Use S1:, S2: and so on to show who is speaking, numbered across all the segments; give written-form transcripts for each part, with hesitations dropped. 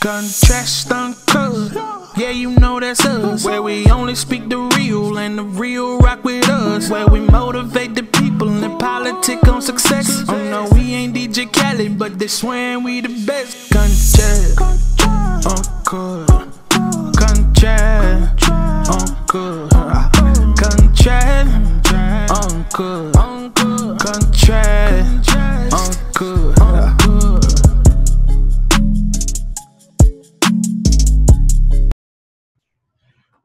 S1: Contrast uncut, yeah, you know that's us. Where we only speak the real and the real rock with us. Where we motivate the people and politic on success. Oh no, we ain't DJ Khaled, but they swearing we the best. Contrast uncut, contrast uncut, contrast uncut, contrast uncut.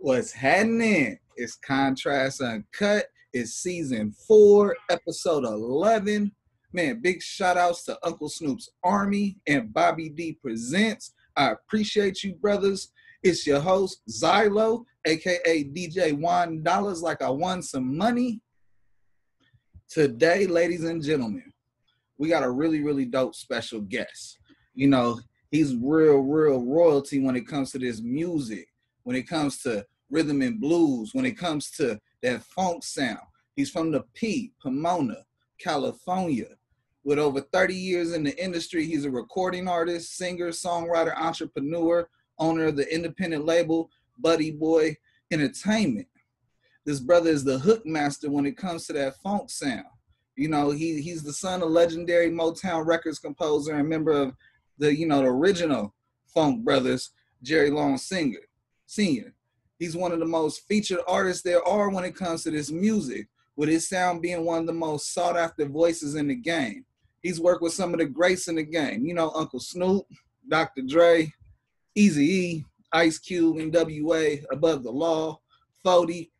S2: What's happening? It's Contrast Uncut. It's season 4, episode 11. Man, big shout outs to Uncle Snoop's Army and Bobby D Presents. I appreciate you, brothers. It's your host, Zylo, aka DJ $1 like I won some money. Today, ladies and gentlemen, we got a really dope special guest. You know, he's real royalty when it comes to this music, when it comes to rhythm and blues, when it comes to that funk sound. He's from the Pomona, California. With over 30 years in the industry, he's a recording artist, singer, songwriter, entrepreneur, owner of the independent label Buddy Boy Entertainment. This brother is the hook master when it comes to that funk sound. You know, he's the son of legendary Motown Records composer and member of the original Funk Brothers, Jerry Long Sr. He's one of the most featured artists there are when it comes to this music, with his sound being one of the most sought after voices in the game. He's worked with some of the greats in the game. You know, Uncle Snoop, Dr. Dre, Eazy-E, Ice Cube, NWA, Above the Law, 40,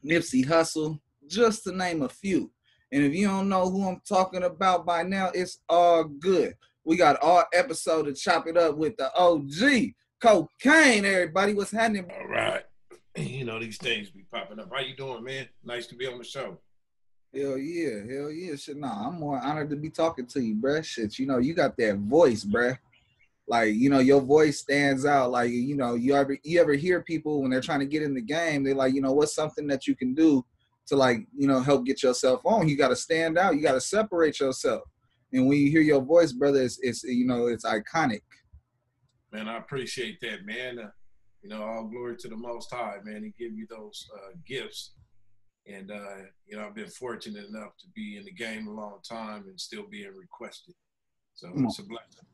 S2: Nipsey Hussle, just to name a few. And if you don't know who I'm talking about by now, it's all good. We got all episode to chop it up with the OG, KOKANE, everybody. What's happening?
S3: All right. You know, these things be popping up. How you doing, man? Nice to be on the show.
S2: Hell yeah. Shit, nah, I'm more honored to be talking to you, bruh. Shit, you know, you got that voice, bruh. Like, you know, your voice stands out. Like, you know, you ever hear people when they're trying to get in the game, they're like, you know, what's something that you can do to, like, you know, help get yourself on? You got to stand out. You got to separate yourself. And when you hear your voice, brother, it's you know, it's iconic.
S3: Man, I appreciate that, man. You know, all glory to the Most High, man. He give you those gifts. And, you know, I've been fortunate enough to be in the game a long time and still being requested. So it's a blessing.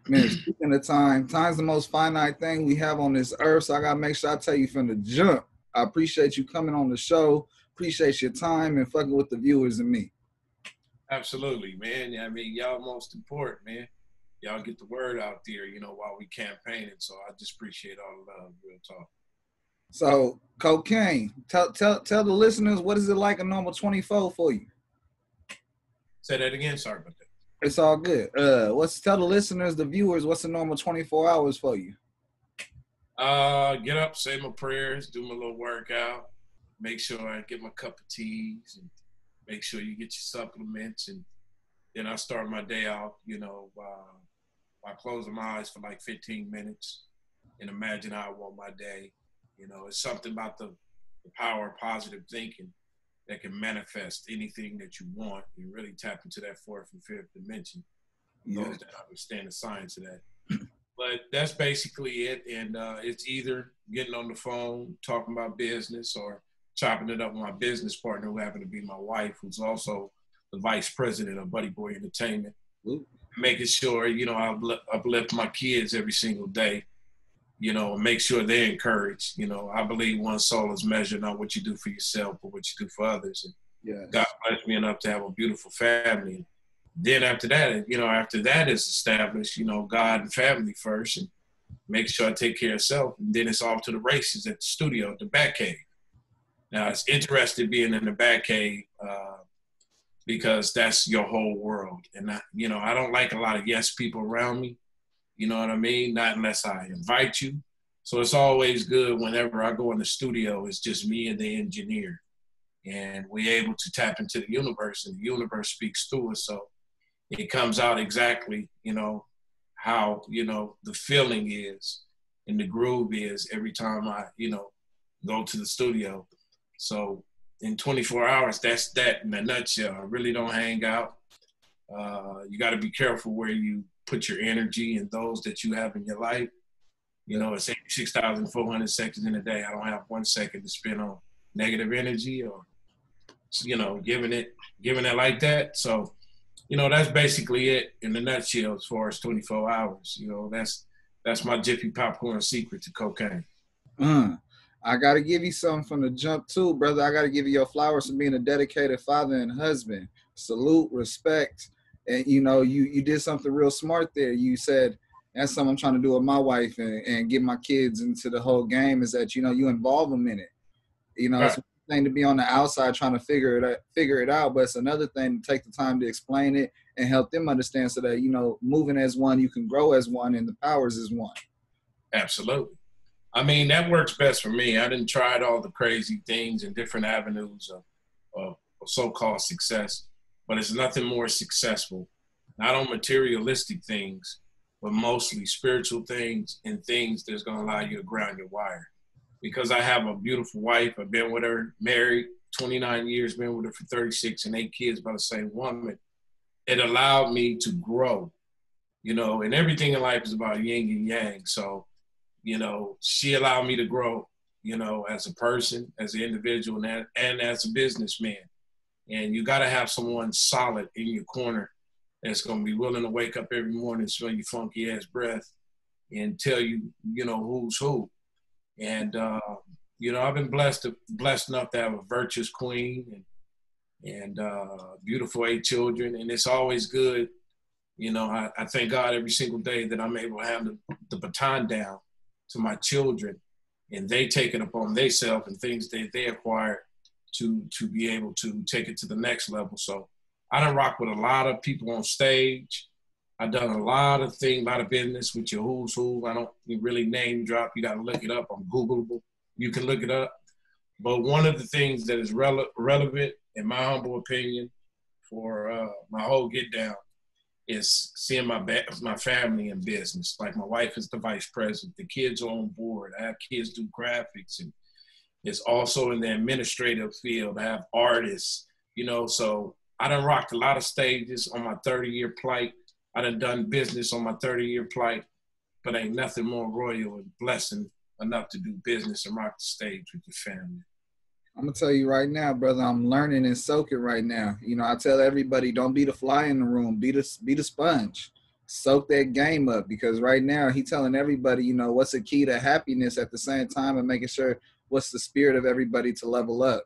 S2: Man, speaking of time's the most finite thing we have on this earth. So I got to make sure I tell you from the jump, I appreciate you coming on the show. Appreciate your time and fucking with the viewers and me.
S3: Absolutely, man. I mean, y'all most important, man. Y'all get the word out there, you know, while we campaigning. So I just appreciate all the love, real talk.
S2: So, KOKANE, tell the listeners, what is it like a normal 24 for you?
S3: Say that again. Sorry about that.
S2: It's all good. Tell the listeners, the viewers, what's a normal 24 hours for you?
S3: Get up, say my prayers, do my little workout, make sure I get my cup of teas, and make sure you get your supplements, and then I start my day off, you know, by closing my eyes for like 15 minutes and imagine how I want my day. You know, it's something about the power of positive thinking that can manifest anything that you want and really tap into that fourth and fifth dimension.
S2: Yeah.
S3: Those that understand the science of that. But that's basically it. And it's either getting on the phone, talking about business, or chopping it up with my business partner, who happened to be my wife, who's also the vice president of Buddy Boy Entertainment.
S2: Ooh.
S3: Making sure, you know, I uplift my kids every single day, you know, make sure they're encouraged. You know, I believe one soul is measured not what you do for yourself, but what you do for others. And
S2: yes.
S3: God blessed me enough to have a beautiful family. Then after that, you know, after that is established, you know, God and family first, and make sure I take care of self. And then it's off to the races at the studio, at the Batcave. Now, it's interesting being in the Batcave because that's your whole world. And, you know, I don't like a lot of yes people around me. You know what I mean? Not unless I invite you. So it's always good whenever I go in the studio, it's just me and the engineer. And we're able to tap into the universe, and the universe speaks through us. So it comes out exactly, you know, how, you know, the feeling is and the groove is every time I, you know, go to the studio. So in 24 hours, that's that in a nutshell. I really don't hang out. You got to be careful where you put your energy in those that you have in your life. You know, it's 86,400 seconds in a day. I don't have 1 second to spend on negative energy or, you know, giving it like that. So, you know, that's basically it in a nutshell as far as 24 hours. You know, that's my Jiffy Popcorn secret to cocaine.
S2: I got to give you something from the jump too, brother. I got to give you your flowers for being a dedicated father and husband. Salute, respect. And, you know, you did something real smart there. You said, that's something I'm trying to do with my wife and get my kids into the whole game, is that, you know, you involve them in it. You know, It's one thing to be on the outside trying to figure it out, but it's another thing to take the time to explain it and help them understand so that, you know, moving as one, you can grow as one, and the powers is one.
S3: Absolutely. I mean, that works best for me. I done tried all the crazy things and different avenues of so-called success, but it's nothing more successful, not on materialistic things, but mostly spiritual things and things that's going to allow you to ground your wire. Because I have a beautiful wife. I've been with her, married 29 years, been with her for 36, and 8 kids by the same woman. It allowed me to grow, you know, and everything in life is about yin and yang. So, you know, she allowed me to grow, you know, as a person, as an individual, and as a businessman. And you got to have someone solid in your corner that's going to be willing to wake up every morning, smell your funky ass breath, and tell you, you know, who's who. And, you know, I've been blessed enough to have a virtuous queen and beautiful 8 children. And it's always good. You know, I thank God every single day that I'm able to have the baton down to my children, and they take it upon themselves and things that they acquired to be able to take it to the next level. So I done rock with a lot of people on stage. I've done a lot of things, a lot of business with your who's who. I don't really name drop. You got to look it up. I'm Googleable. You can look it up. But one of the things that is relevant, in my humble opinion, for my whole get down is seeing my family in business. Like my wife is the vice president. The kids are on board. I have kids do graphics, and it's also in the administrative field. I have artists, you know. So I done rocked a lot of stages on my 30-year plight. I done business on my 30-year plight, but ain't nothing more royal and blessing enough to do business and rock the stage with your family.
S2: I'm going to tell you right now, brother, I'm learning and soaking right now. You know, I tell everybody, don't be the fly in the room, be the sponge. Soak that game up, because right now he telling everybody, you know, what's the key to happiness at the same time, and making sure what's the spirit of everybody to level up.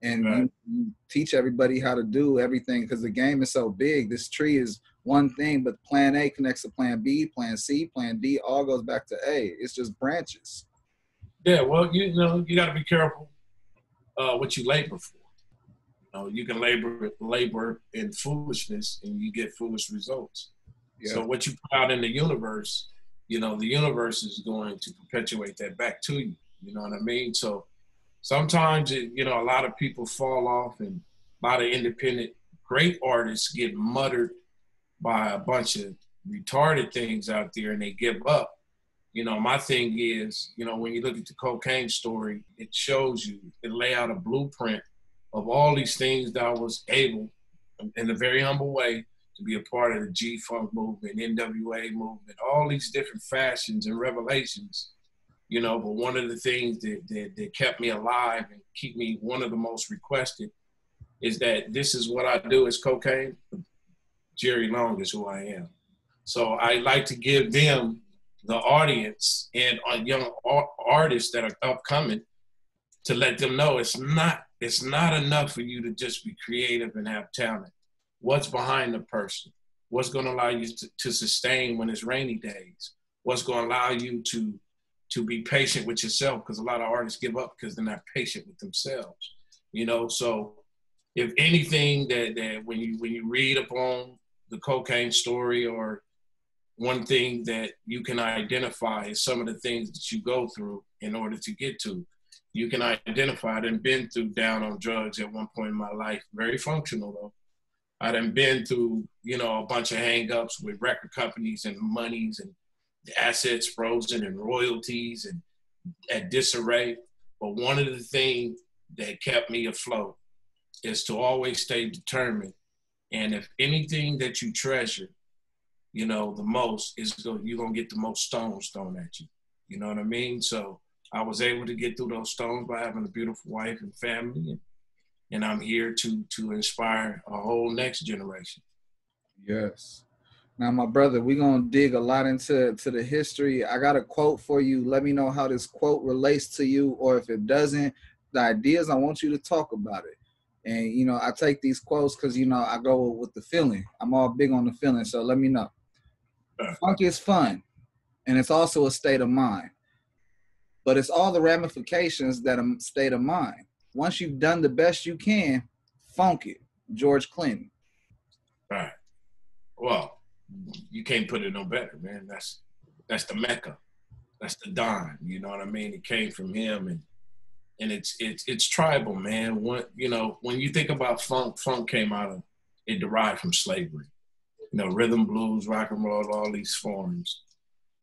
S2: And you teach everybody how to do everything, because the game is so big. This tree is one thing, but plan A connects to plan B, plan C, plan D, all goes back to A. It's just branches.
S3: Yeah, well, you know, you got to be careful what you labor for. You know, you can labor in foolishness, and you get foolish results. Yeah. So what you put out in the universe, you know, the universe is going to perpetuate that back to you. You know what I mean? So sometimes, you know, a lot of people fall off, and a lot of independent great artists get muttered by a bunch of retarded things out there, and they give up. You know, my thing is, you know, when you look at the cocaine story, it shows you, it lay out a blueprint of all these things that I was able, in a very humble way, to be a part of the G-Funk movement, NWA movement, all these different fashions and revelations. You know, but one of the things that kept me alive and keep me one of the most requested is that this is what I do is cocaine. Jerry Long is who I am. So I like to give them, the audience and young artists that are upcoming, to let them know it's not enough for you to just be creative and have talent. What's behind the person? What's going to allow you to sustain when it's rainy days? What's going to allow you to be patient with yourself? Because a lot of artists give up because they're not patient with themselves. You know, so if anything that when you read upon the cocaine story, or one thing that you can identify is some of the things that you go through in order to get to. You can identify, I done been through down on drugs at one point in my life, very functional though. I done been through, you know, a bunch of hang-ups with record companies and monies and assets frozen and royalties and at disarray. But one of the things that kept me afloat is to always stay determined. And if anything that you treasure you know, the most, you're going to get the most stones thrown at you. You know what I mean? So I was able to get through those stones by having a beautiful wife and family. And I'm here to inspire a whole next generation.
S2: Yes. Now, my brother, we're going to dig a lot into the history. I got a quote for you. Let me know how this quote relates to you, or if it doesn't, the ideas, I want you to talk about it. And, you know, I take these quotes because, you know, I go with the feeling. I'm all big on the feeling, so let me know. Funk is fun, and it's also a state of mind. But it's all the ramifications that a state of mind. Once you've done the best you can, funk it. George Clinton.
S3: Right. Well, you can't put it no better, man. That's the Mecca. That's the Don. You know what I mean? It came from him, and it's tribal, man. When you think about funk came out of, it derived from slavery. You know, rhythm, blues, rock and roll, all these forms.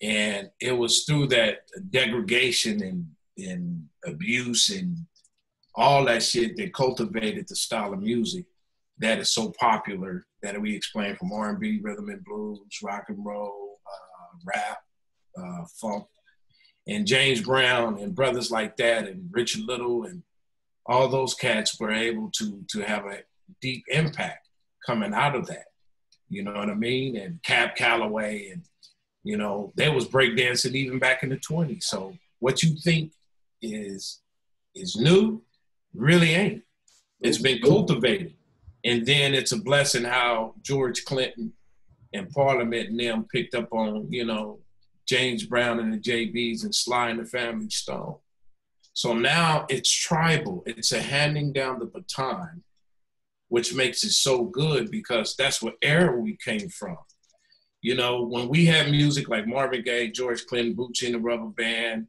S3: And it was through that degradation and abuse and all that shit that cultivated the style of music that is so popular, that we explain from R&B, rhythm and blues, rock and roll, rap, funk. And James Brown and brothers like that, and Richard Little, and all those cats were able to have a deep impact coming out of that. You know what I mean? And Cab Calloway, and, you know, there was breakdancing even back in the 20s. So what you think is new really ain't. It's been cultivated. And then it's a blessing how George Clinton and Parliament and them picked up on, you know, James Brown and the JBs and Sly and the Family Stone. So now it's tribal. It's a handing down the baton, which makes it so good because that's what era we came from. You know, when we had music like Marvin Gaye, George Clinton, Bootsy and the Rubber Band,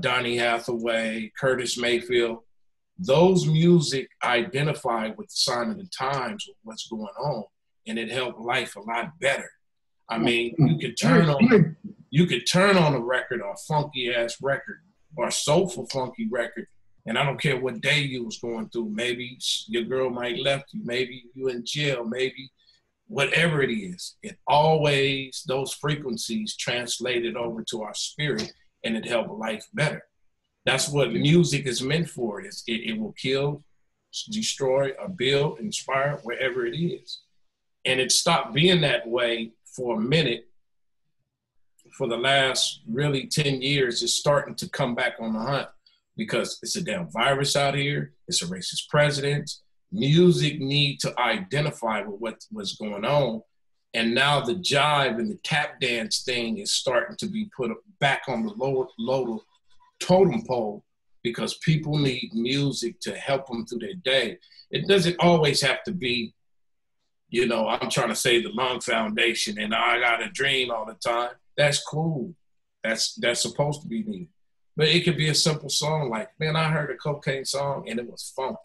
S3: Donny Hathaway, Curtis Mayfield, those music identified with the sign of the times, with what's going on, and it helped life a lot better. I mean, you could turn on a record, or a funky ass record, or a soulful funky record, and I don't care what day you was going through. Maybe your girl might left you, maybe you in jail, maybe whatever it is. It always, those frequencies translated over to our spirit, and it helped life better. That's what music is meant for. It will kill, destroy, or build, inspire, wherever it is. And it stopped being that way for a minute. For the last really 10 years, it's starting to come back on the hunt because it's a damn virus out here. It's a racist president. Music need to identify with what's going on. And now the jive and the tap dance thing is starting to be put back on the lower totem pole because people need music to help them through their day. It doesn't always have to be, you know, I'm trying to save the lung foundation and I got a dream all the time. That's cool. That's supposed to be needed. But it could be a simple song like, man, I heard a Cocaine song and it was funky.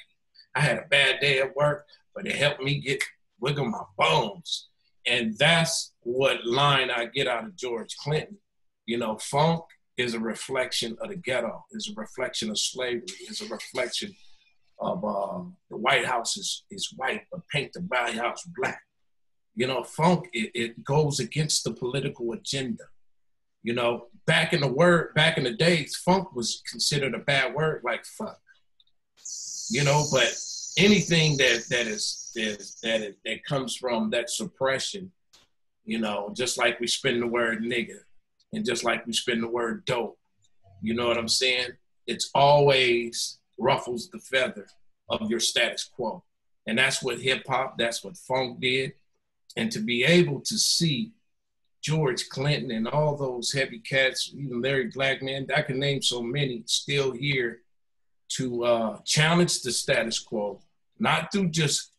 S3: I had a bad day at work, but it helped me wiggle my bones. And that's what line I get out of George Clinton. You know, funk is a reflection of the ghetto, is a reflection of slavery, is a reflection of the White House is white, but paint the White House black. You know, funk, it goes against the political agenda. You know, back in the days, funk was considered a bad word, like fuck. You know, but anything that comes from that suppression, you know, just like we spin the word nigga, and just like we spin the word dope, you know what I'm saying? It's always ruffles the feather of your status quo. And that's what hip hop, that's what funk did. And to be able to see George Clinton and all those heavy cats, even Larry Blackman, I can name so many, still here to challenge the status quo, not through just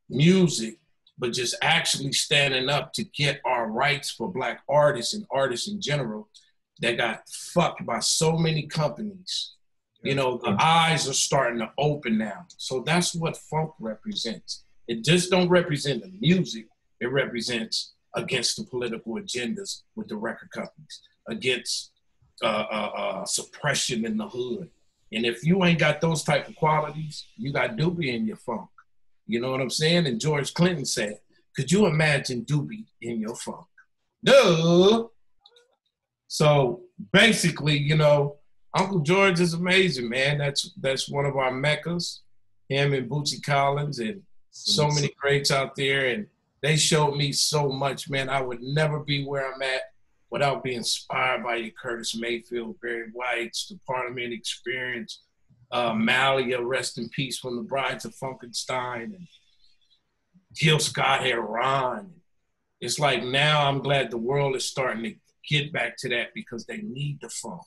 S3: music, but just actually standing up to get our rights for Black artists and artists in general that got fucked by so many companies. You know, the eyes are starting to open now. So that's what funk represents. It just don't represent the music. It represents against the political agendas with the record companies, against suppression in the hood. And if you ain't got those type of qualities, you got Doobie in your funk. You know what I'm saying? And George Clinton said, could you imagine Doobie in your funk? Duh. So basically, you know, Uncle George is amazing, man. That's one of our meccas. Him and Bootsy Collins and so many greats out there. And they showed me so much, man. I would never be where I'm at without being inspired by your Curtis Mayfield, Barry White's, the Parliament Experience, Malia, rest in peace, from the Brides of Funkenstein, and Gil Scott Heron. It's like now I'm glad the world is starting to get back to that because they need the funk.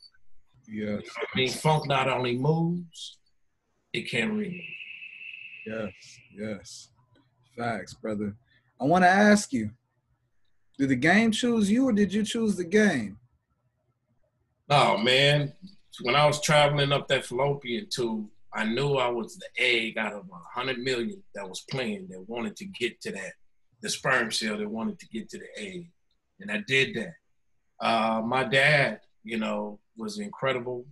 S2: Yes.
S3: You know what I mean, funk not only moves, it can ring.
S2: Yes, yes. Facts, brother. I want to ask you, did the game choose you or did you choose the game?
S3: Oh, man. When I was traveling up that fallopian tube, I knew I was the egg out of 100 million that was playing that wanted to get to that, the sperm cell that wanted to get to the egg. And I did that. My dad, you know, was an incredible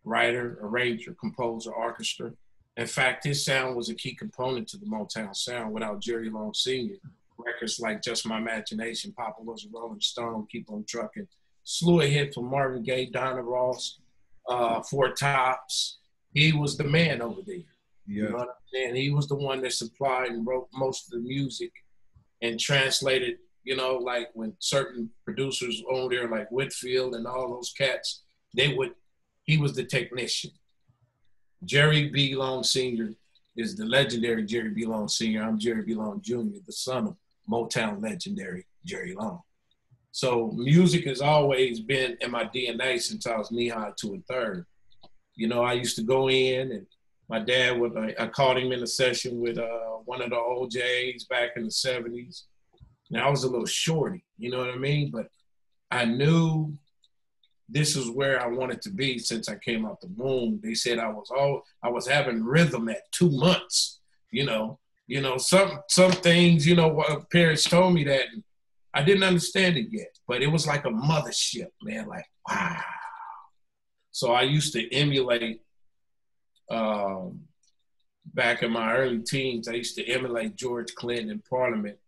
S3: writer, arranger, composer, orchestra. In fact, his sound was a key component to the Motown sound. Without Jerry Long Sr., records like Just My Imagination, Papa Was a Rolling Stone, Keep on Trucking, slew a hit from Marvin Gaye, Donna Ross, Four Tops. He was the man over there.
S2: Yeah.
S3: You know what I'm saying? He was the one that supplied and wrote most of the music and translated, you know, like when certain producers on there, like Whitfield and all those cats, he was the technician. Jerry B. Long Sr. is the legendary Jerry B. Long Sr. I'm Jerry B. Long Jr., the son of Motown legendary Jerry Long. So music has always been in my DNA since I was knee-high to a third. You know, I used to go in and my dad I caught him in a session with one of the OJs back in the 70s. Now, I was a little shorty, you know what I mean? But I knew this is where I wanted to be since I came out the womb. They said I was having rhythm at 2 months, you know, some things, you know, parents told me that and I didn't understand it yet, but it was like a mothership, man, like, wow. So I used to emulate, back in my early teens, I used to emulate George Clinton in Parliament.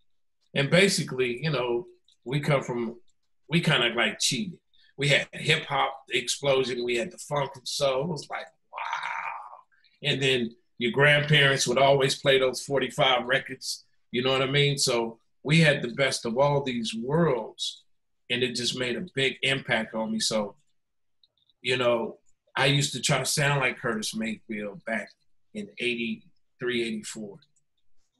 S3: And basically, you know, we kind of like cheated. We had hip hop explosion. We had the funk and soul. It was like, wow. And then your grandparents would always play those 45 records. You know what I mean? So we had the best of all these worlds, and it just made a big impact on me. So, you know, I used to try to sound like Curtis Mayfield back in 83, 84.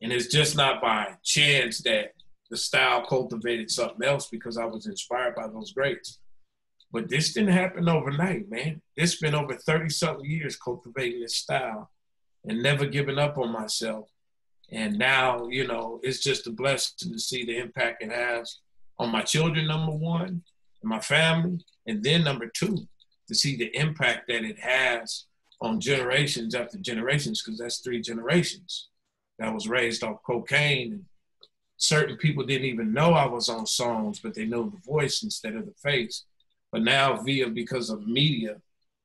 S3: And it's just not by chance that the style cultivated something else because I was inspired by those greats. But this didn't happen overnight, man. It's been over 30-something years cultivating this style and never giving up on myself. And now, you know, it's just a blessing to see the impact it has on my children, number one, and my family, and then number two, to see the impact that it has on generations after generations, because that's 3 generations that was raised off cocaine. And certain people didn't even know I was on songs, but they know the voice instead of the face. But now because of media,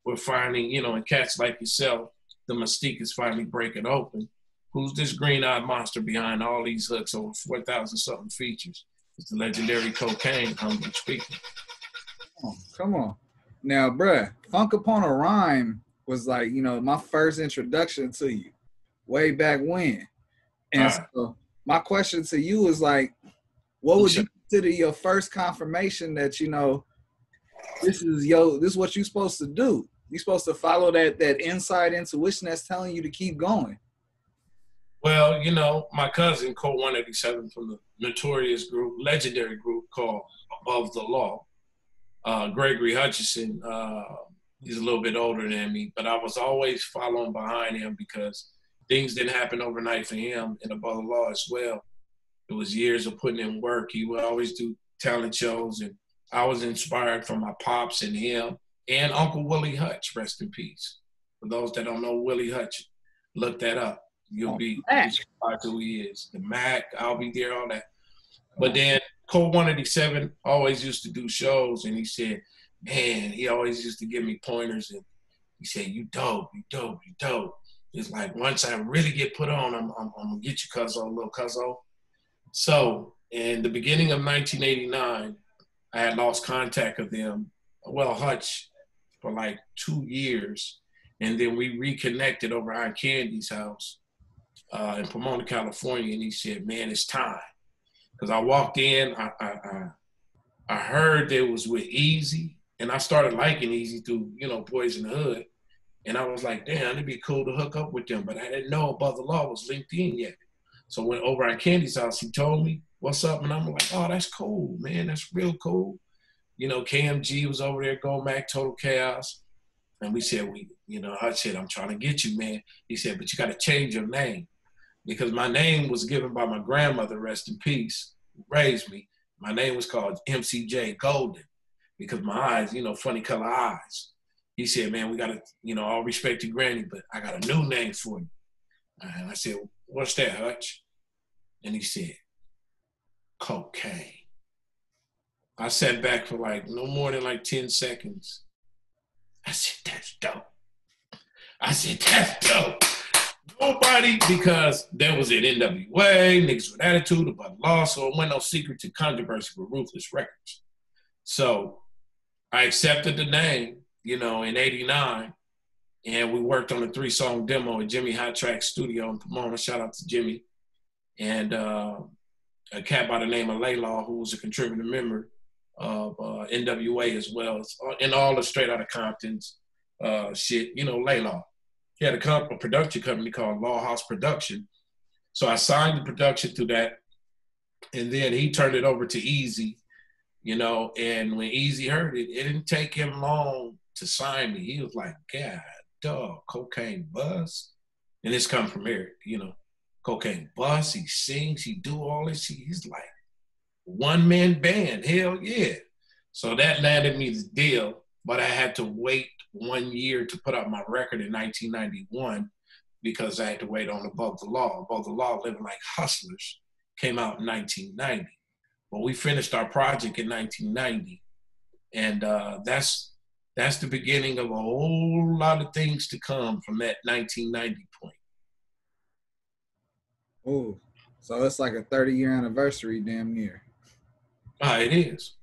S3: we're finding, you know, and cats like yourself, the mystique is finally breaking open. Who's this green-eyed monster behind all these hooks, over 4,000 something features? It's the legendary KOKANE, humbly speaking.
S2: Come on. Now, bruh, Funk Upon a Rhyme was like, you know, my first introduction to you way back when. And so my question to you is like, what would you consider your first confirmation that, you know, this is what you're supposed to do? You're supposed to follow that inside intuition that's telling you to keep going.
S3: Well, you know, my cousin, Cole 187 from the notorious group, legendary group called Above the Law, Gregory Hutchison, he's a little bit older than me, but I was always following behind him because things didn't happen overnight for him and Above the Law as well. It was years of putting in work. He would always do talent shows, and I was inspired from my pops and him and Uncle Willie Hutch, rest in peace. For those that don't know Willie Hutch, look that up. You'll be surprised who he is. The Mac, I'll Be There, all that. But then Cole 187 always used to do shows, and he said, man, he always used to give me pointers, and he said, you dope, you dope, you dope. It's like, once I really get put on, I'm going to get you, cuzzo, little cuzzo. So in the beginning of 1989, I had lost contact of them, well, Hutch, for like 2 years. And then we reconnected over at Candy's house in Pomona, California. And he said, man, it's time. Because I walked in, I heard there was with Easy, and I started liking Easy through, you know, Boys in the Hood. And I was like, damn, it'd be cool to hook up with them. But I didn't know Above the Law was linked in yet. So when over at Candy's house, he told me, what's up? And I'm like, oh, that's cool, man. That's real cool. You know, KMG was over there, Go Mac, Total Chaos. And we said, I said, I'm trying to get you, man. He said, but you got to change your name. Because my name was given by my grandmother, rest in peace, who raised me. My name was called MCJ Golden because my eyes, you know, funny color eyes. He said, man, we got to, all respect to Granny, but I got a new name for you. And I said, what's that, Hutch? And he said, Cocaine. I sat back for like no more than like 10 seconds. I said, that's dope. I said, that's dope. Nobody, because there was an NWA, niggas with attitude, about law, so it wasn't no secret to controversy with Ruthless Records. So I accepted the name, in '89, and we worked on a 3-song demo at Jimmy Hot Track Studio in Pomona. Shout out to Jimmy. And a cat by the name of Laylaw, who was a contributing member of NWA as well, and all the Straight Outta Compton's shit, Laylaw. He had a production company called Law House Production. So I signed the production through that. And then he turned it over to Easy, and when Easy heard it, it didn't take him long to sign me. He was like, God, dog, Cocaine Buzz. And this comes from Eric, Cocaine Buzz, he sings, he do all this. He's like, one-man band, hell yeah. So that landed me the deal, but I had to wait 1 year to put out my record in 1991 because I had to wait on Above the Law. Above the Law, Living Like Hustlers, came out in 1990. But we finished our project in 1990. And that's the beginning of a whole lot of things to come from that 1990 point.
S2: Oh, so it's like a 30-year anniversary damn near.
S3: It is.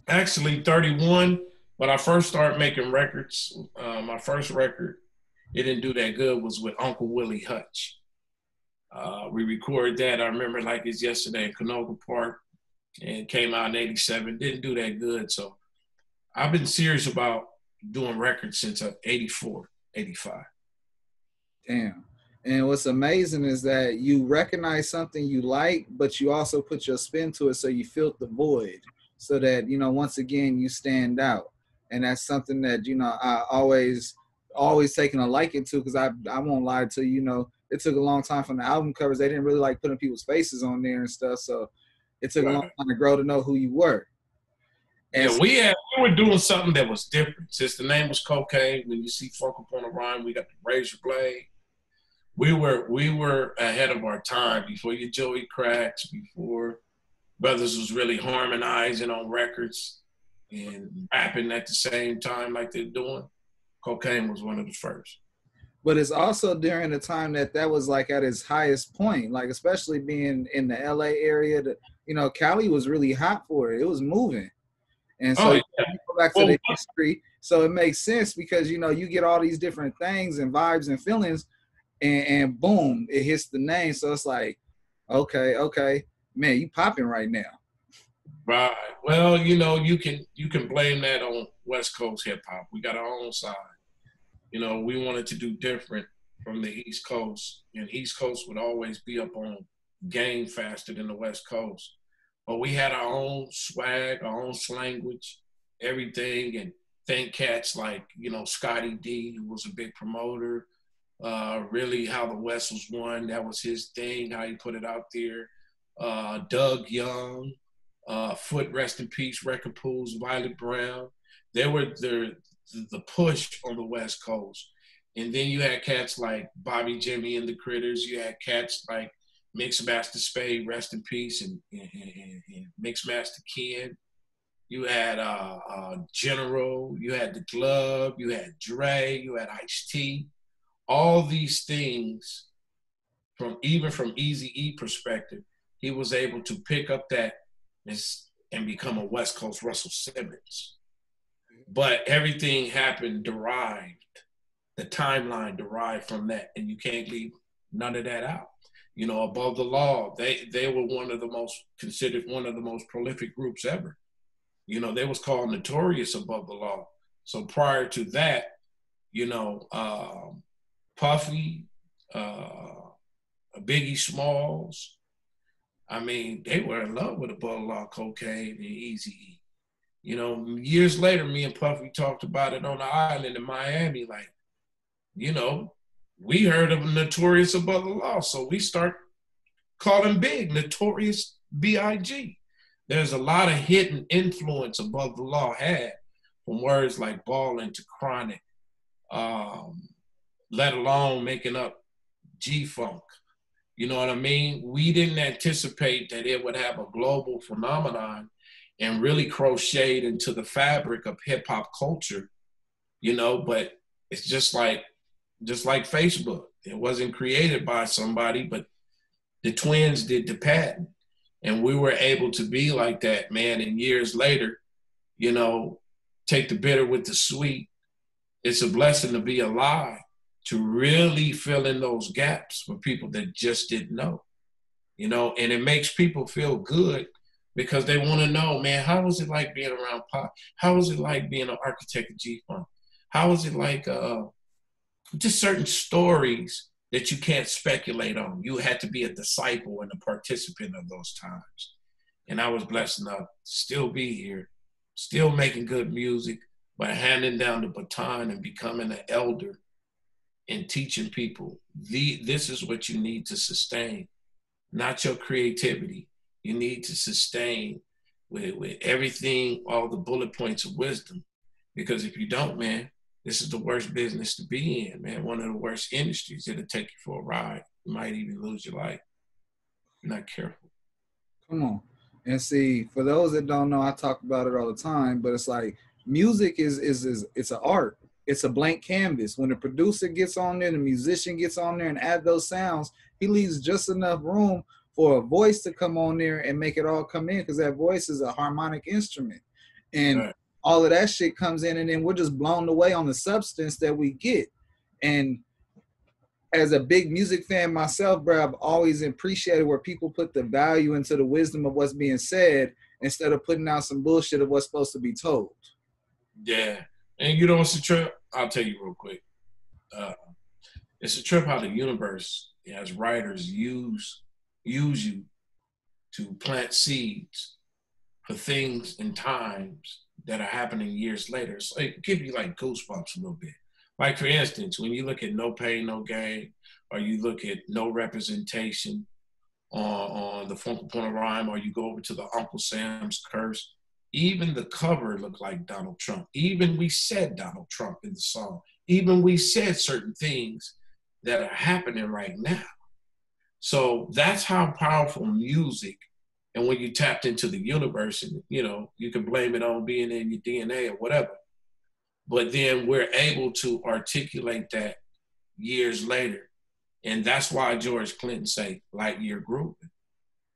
S3: Actually, 31. When I first started making records, my first record, it didn't do that good, was with Uncle Willie Hutch. We recorded that, I remember like it's yesterday, in Canoga Park, and came out in '87. Didn't do that good. So I've been serious about doing records since 84, 85.
S2: Damn. And what's amazing is that you recognize something you like, but you also put your spin to it so you fill the void so that, once again, you stand out. And that's something that, I always taken a liking to, because I won't lie to you, it took a long time from the album covers. They didn't really like putting people's faces on there and stuff. So it took a long time to grow to know who you were. And
S3: yeah, we were doing something that was different. Since the name was Cocaine, when you see Funk Upon a Rhyme, we got the razor blade. We were ahead of our time before your Joey Cracks, before brothers was really harmonizing on records and rapping at the same time like they're doing. Cocaine was one of the first.
S2: But it's also during the time that was like at its highest point, like especially being in the LA area, that Cali was really hot for it. It was moving. And so you go back to the history. So it makes sense because you get all these different things and vibes and feelings, and boom, it hits the name. So it's like, okay, man, you popping right now.
S3: Right. Well, you can blame that on West Coast hip hop. We got our own side. We wanted to do different from the East Coast, and East Coast would always be up on game faster than the West Coast. But we had our own swag, our own language, everything, and thank cats like, Scotty D, who was a big promoter, really how the West was won. That was his thing, how he put it out there. Doug Young, Foot, rest in peace, Record Pools, Violet Brown. They were the push on the West Coast. And then you had cats like Bobby Jimmy and the Critters. You had cats like Mixmaster Spade, rest in peace, and Mixmaster Ken. You had General. You had The Glove. You had Dre. You had Ice-T. All these things, from Eazy-E perspective, he was able to pick up that and become a West Coast Russell Simmons. But everything happened derived, the timeline derived from that, and you can't leave none of that out. You know, Above the Law, they were considered one of the most prolific groups ever. You know, they was called Notorious Above the Law. So prior to that, you know, Puffy, Biggie Smalls, I mean, they were in love with Above the Law, Cocaine, and Eazy-E. You know, years later, me and Puffy talked about it on the island in Miami. Like, you know, we heard of Notorious Above the Law, so we start calling Big Notorious B.I.G. There's a lot of hidden influence Above the Law had from words like ballin' to chronic, let alone making up G-Funk. You know what I mean? We didn't anticipate that it would have a global phenomenon and really crocheted into the fabric of hip hop culture, you know, but it's just like Facebook. It wasn't created by somebody, but the twins did the patent. And we were able to be like that, man. And years later, you know, take the bitter with the sweet. It's a blessing to be alive, to really fill in those gaps for people that just didn't know, you know, and it makes people feel good because they want to know, man, how was it like being around Pop? How was it like being an architect of G-Funk? How was it like just certain stories that you can't speculate on? You had to be a disciple and a participant of those times. And I was blessed enough to still be here, still making good music, but handing down the baton and becoming an elder and teaching people, this is what you need to sustain, not your creativity. You need to sustain with everything, all the bullet points of wisdom. Because if you don't, man, this is the worst business to be in, man. One of the worst industries. It'll take you for a ride. You might even lose your life if you're not careful.
S2: Come on. And see, for those that don't know, I talk about it all the time, but it's like music is it's an art. It's a blank canvas. When the producer gets on there, the musician gets on there and add those sounds, he leaves just enough room for a voice to come on there and make it all come in, because that voice is a harmonic instrument. And
S3: right.
S2: All of that shit comes in, and then we're just blown away on the substance that we get. And as a big music fan myself, bro, I've always appreciated where people put the value into the wisdom of what's being said instead of putting out some bullshit of what's supposed to be told.
S3: Yeah. And you know what's a trip? I'll tell you real quick. It's a trip how the universe, as writers, use you to plant seeds for things and times that are happening years later. So it gives you like goosebumps a little bit. Like, for instance, when you look at No Pain, No Gain, or you look at No Representation on the Pomona Rhyme, or you go over to the Uncle Sam's Curse, even the cover looked like Donald Trump. Even we said Donald Trump in the song. Even we said certain things that are happening right now. So that's how powerful music, and when you tapped into the universe, and you know, you can blame it on being in your DNA or whatever, but then we're able to articulate that years later. And that's why George Clinton say light year grouping,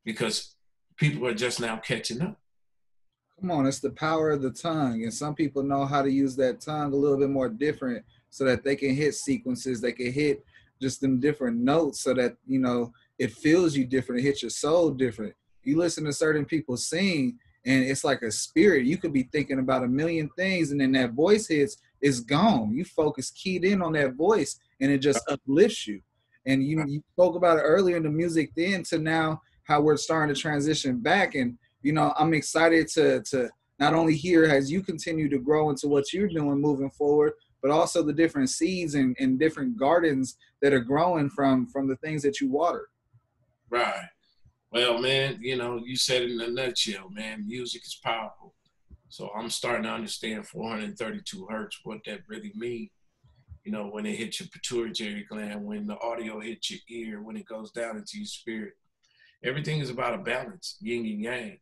S3: because people are just now catching up.
S2: Come on, it's the power of the tongue. And some people know how to use that tongue a little bit more different so that they can hit sequences, they can hit just them different notes so that, you know, it feels you different, it hits your soul different. You listen to certain people sing and it's like a spirit. You could be thinking about a million things and then that voice hits, it's gone. You focus keyed in on that voice and it just uplifts you. And you spoke about it earlier in the music then to now how we're starting to transition back. And, you know, I'm excited to not only hear as you continue to grow into what you're doing moving forward, but also the different seeds and different gardens that are growing from the things that you water.
S3: Right. Well, man, you know, you said it in a nutshell, man. Music is powerful. So I'm starting to understand 432 hertz, what that really means. You know, when it hits your pituitary gland, when the audio hits your ear, when it goes down into your spirit. Everything is about a balance, yin and yang.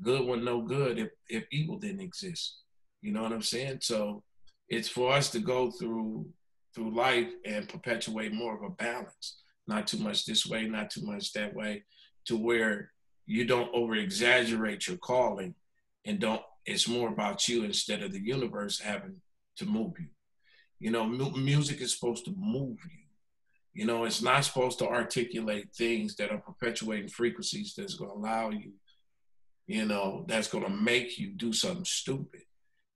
S3: Good one, no good if evil didn't exist. You know what I'm saying? So it's for us to go through life and perpetuate more of a balance. Not too much this way, not too much that way, to where you don't over exaggerate your calling and don't, it's more about you instead of the universe having to move you. You know, music is supposed to move you. You know, it's not supposed to articulate things that are perpetuating frequencies that's going to allow you, you know, that's going to make you do something stupid.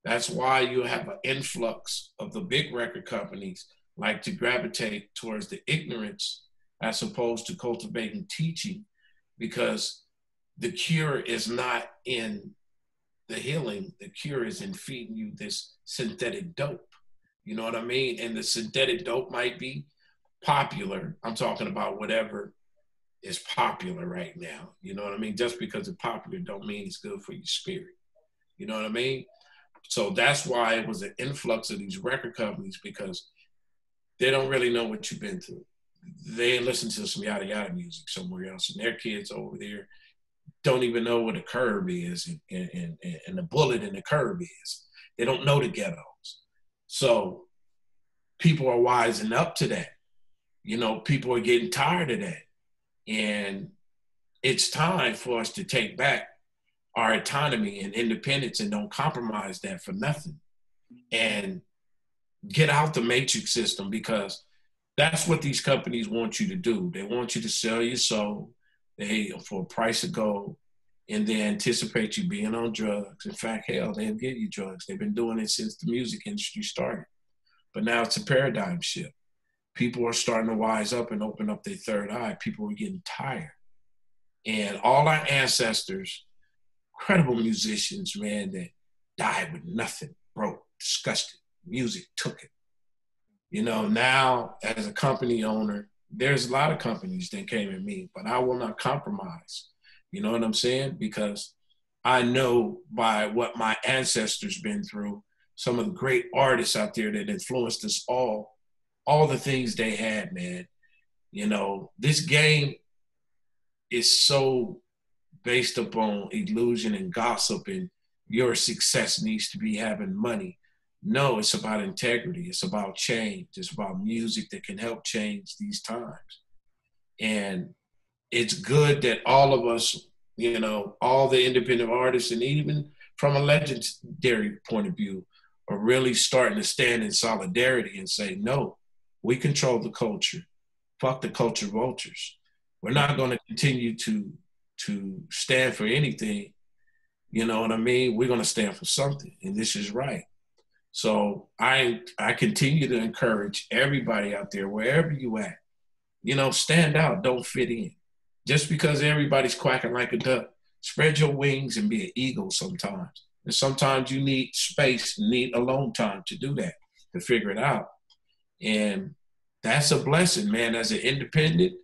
S3: That's why you have an influx of the big record companies like to gravitate towards the ignorance as opposed to cultivating teaching, because the cure is not in the healing. The cure is in feeding you this synthetic dope. You know what I mean? And the synthetic dope might be popular. I'm talking about whatever is popular right now. You know what I mean? Just because it's popular don't mean it's good for your spirit. You know what I mean? So that's why it was an influx of these record companies, because they don't really know what you've been through. They listen to some yada yada music somewhere else, and their kids over there don't even know what a curb is and the bullet in the curb is. They don't know the ghettos. So people are wising up to that. You know, people are getting tired of that. And it's time for us to take back our autonomy and independence and don't compromise that for nothing. And get out the matrix system, because that's what these companies want you to do. They want you to sell your soul for a price of gold, and they anticipate you being on drugs. In fact, hell, they'll give you drugs. They've been doing it since the music industry started. But now it's a paradigm shift. People are starting to wise up and open up their third eye. People are getting tired. And all our ancestors, incredible musicians, man, that died with nothing, broke, disgusted. Music took it. You know, now as a company owner, there's a lot of companies that came at me, but I will not compromise. You know what I'm saying? Because I know by what my ancestors been through, some of the great artists out there that influenced us all the things they had, man. You know, this game is so based upon illusion and gossip, and your success needs to be having money. No, it's about integrity. It's about change. It's about music that can help change these times. And it's good that all of us, you know, all the independent artists, and even from a legendary point of view, are really starting to stand in solidarity and say, no, we control the culture. Fuck the culture vultures. We're not going to continue to stand for anything. You know what I mean? We're going to stand for something, and this is right. So I continue to encourage everybody out there, wherever you at, you know, stand out, don't fit in. Just because everybody's quacking like a duck, spread your wings and be an eagle sometimes. And sometimes you need space, need alone time to do that, to figure it out. And that's a blessing, man. As an independent,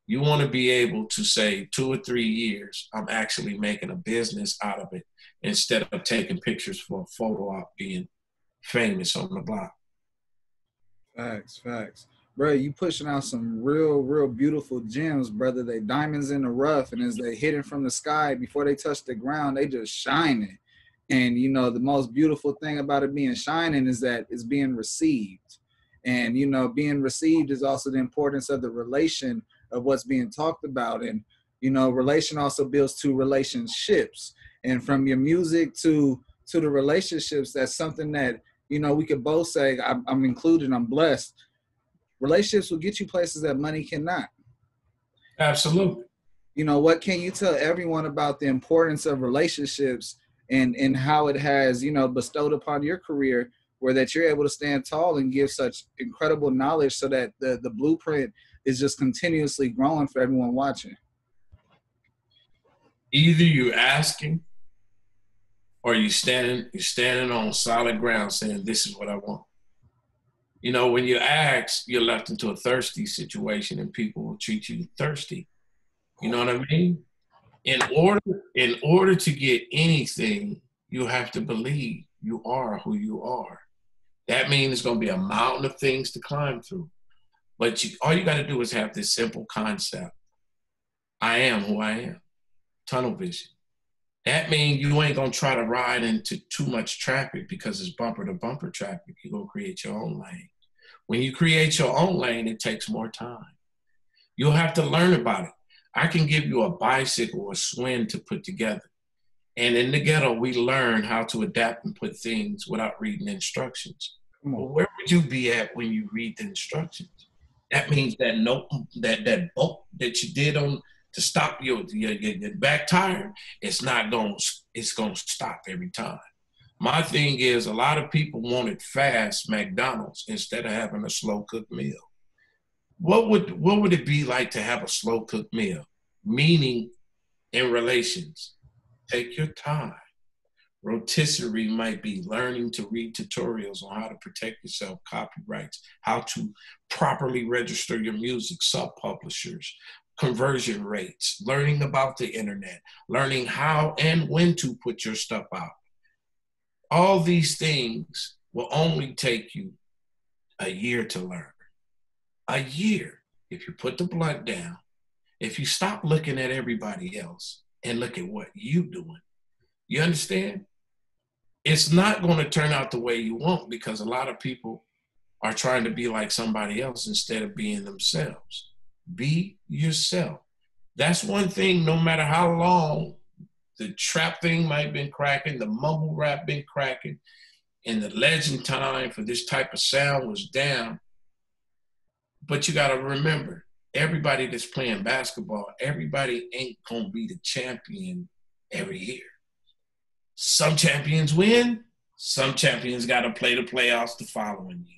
S3: you want to be able to say 2 or 3 years, I'm actually making a business out of it, instead of taking pictures for a photo op being famous on the block.
S2: Facts. Bro, you pushing out some real beautiful gems, brother. They diamonds in the rough, and as they hitting from the sky, before they touch the ground, they just shining. And, you know, the most beautiful thing about it being shining is that it's being received. And, you know, being received is also the importance of the relation of what's being talked about. And, you know, relation also builds to relationships. And from your music to the relationships, that's something that, you know, we could both say, I'm included, I'm blessed. Relationships will get you places that money cannot.
S3: Absolutely.
S2: You know, what can you tell everyone about the importance of relationships and how it has, you know, bestowed upon your career, where that you're able to stand tall and give such incredible knowledge, so that the blueprint is just continuously growing for everyone watching?
S3: Either you're asking, or you're standing on solid ground saying, this is what I want. You know, when you ask, you're left into a thirsty situation, and people will treat you thirsty. You know what I mean? In order to get anything, you have to believe you are who you are. That means there's going to be a mountain of things to climb through. But all you got to do is have this simple concept. I am who I am. Tunnel vision. That means you ain't going to try to ride into too much traffic, because it's bumper to bumper traffic. You're going to create your own lane. When you create your own lane, it takes more time. You'll have to learn about it. I can give you a bicycle or swing to put together. And in the ghetto, we learn how to adapt and put things without reading instructions. Well, where would you be at when you read the instructions? That means that that bolt that you did on to stop your back tire, it's going to stop every time. My thing is, a lot of people wanted fast McDonald's instead of having a slow cooked meal. What would it be like to have a slow cooked meal? Meaning, in relations, take your time. Rotisserie might be learning to read tutorials on how to protect yourself, copyrights, how to properly register your music, sub-publishers, conversion rates, learning about the internet, learning how and when to put your stuff out. All these things will only take you a year to learn. A year. If you put the blunt down, if you stop looking at everybody else and look at what you're doing, you understand? It's not going to turn out the way you want because a lot of people are trying to be like somebody else instead of being themselves. Be yourself. That's one thing, no matter how long the trap thing might have been cracking, the mumble rap been cracking, and the legend time for this type of sound was down. But you got to remember, everybody that's playing basketball, everybody ain't going to be the champion every year. Some champions win. Some champions got to play the playoffs the following year.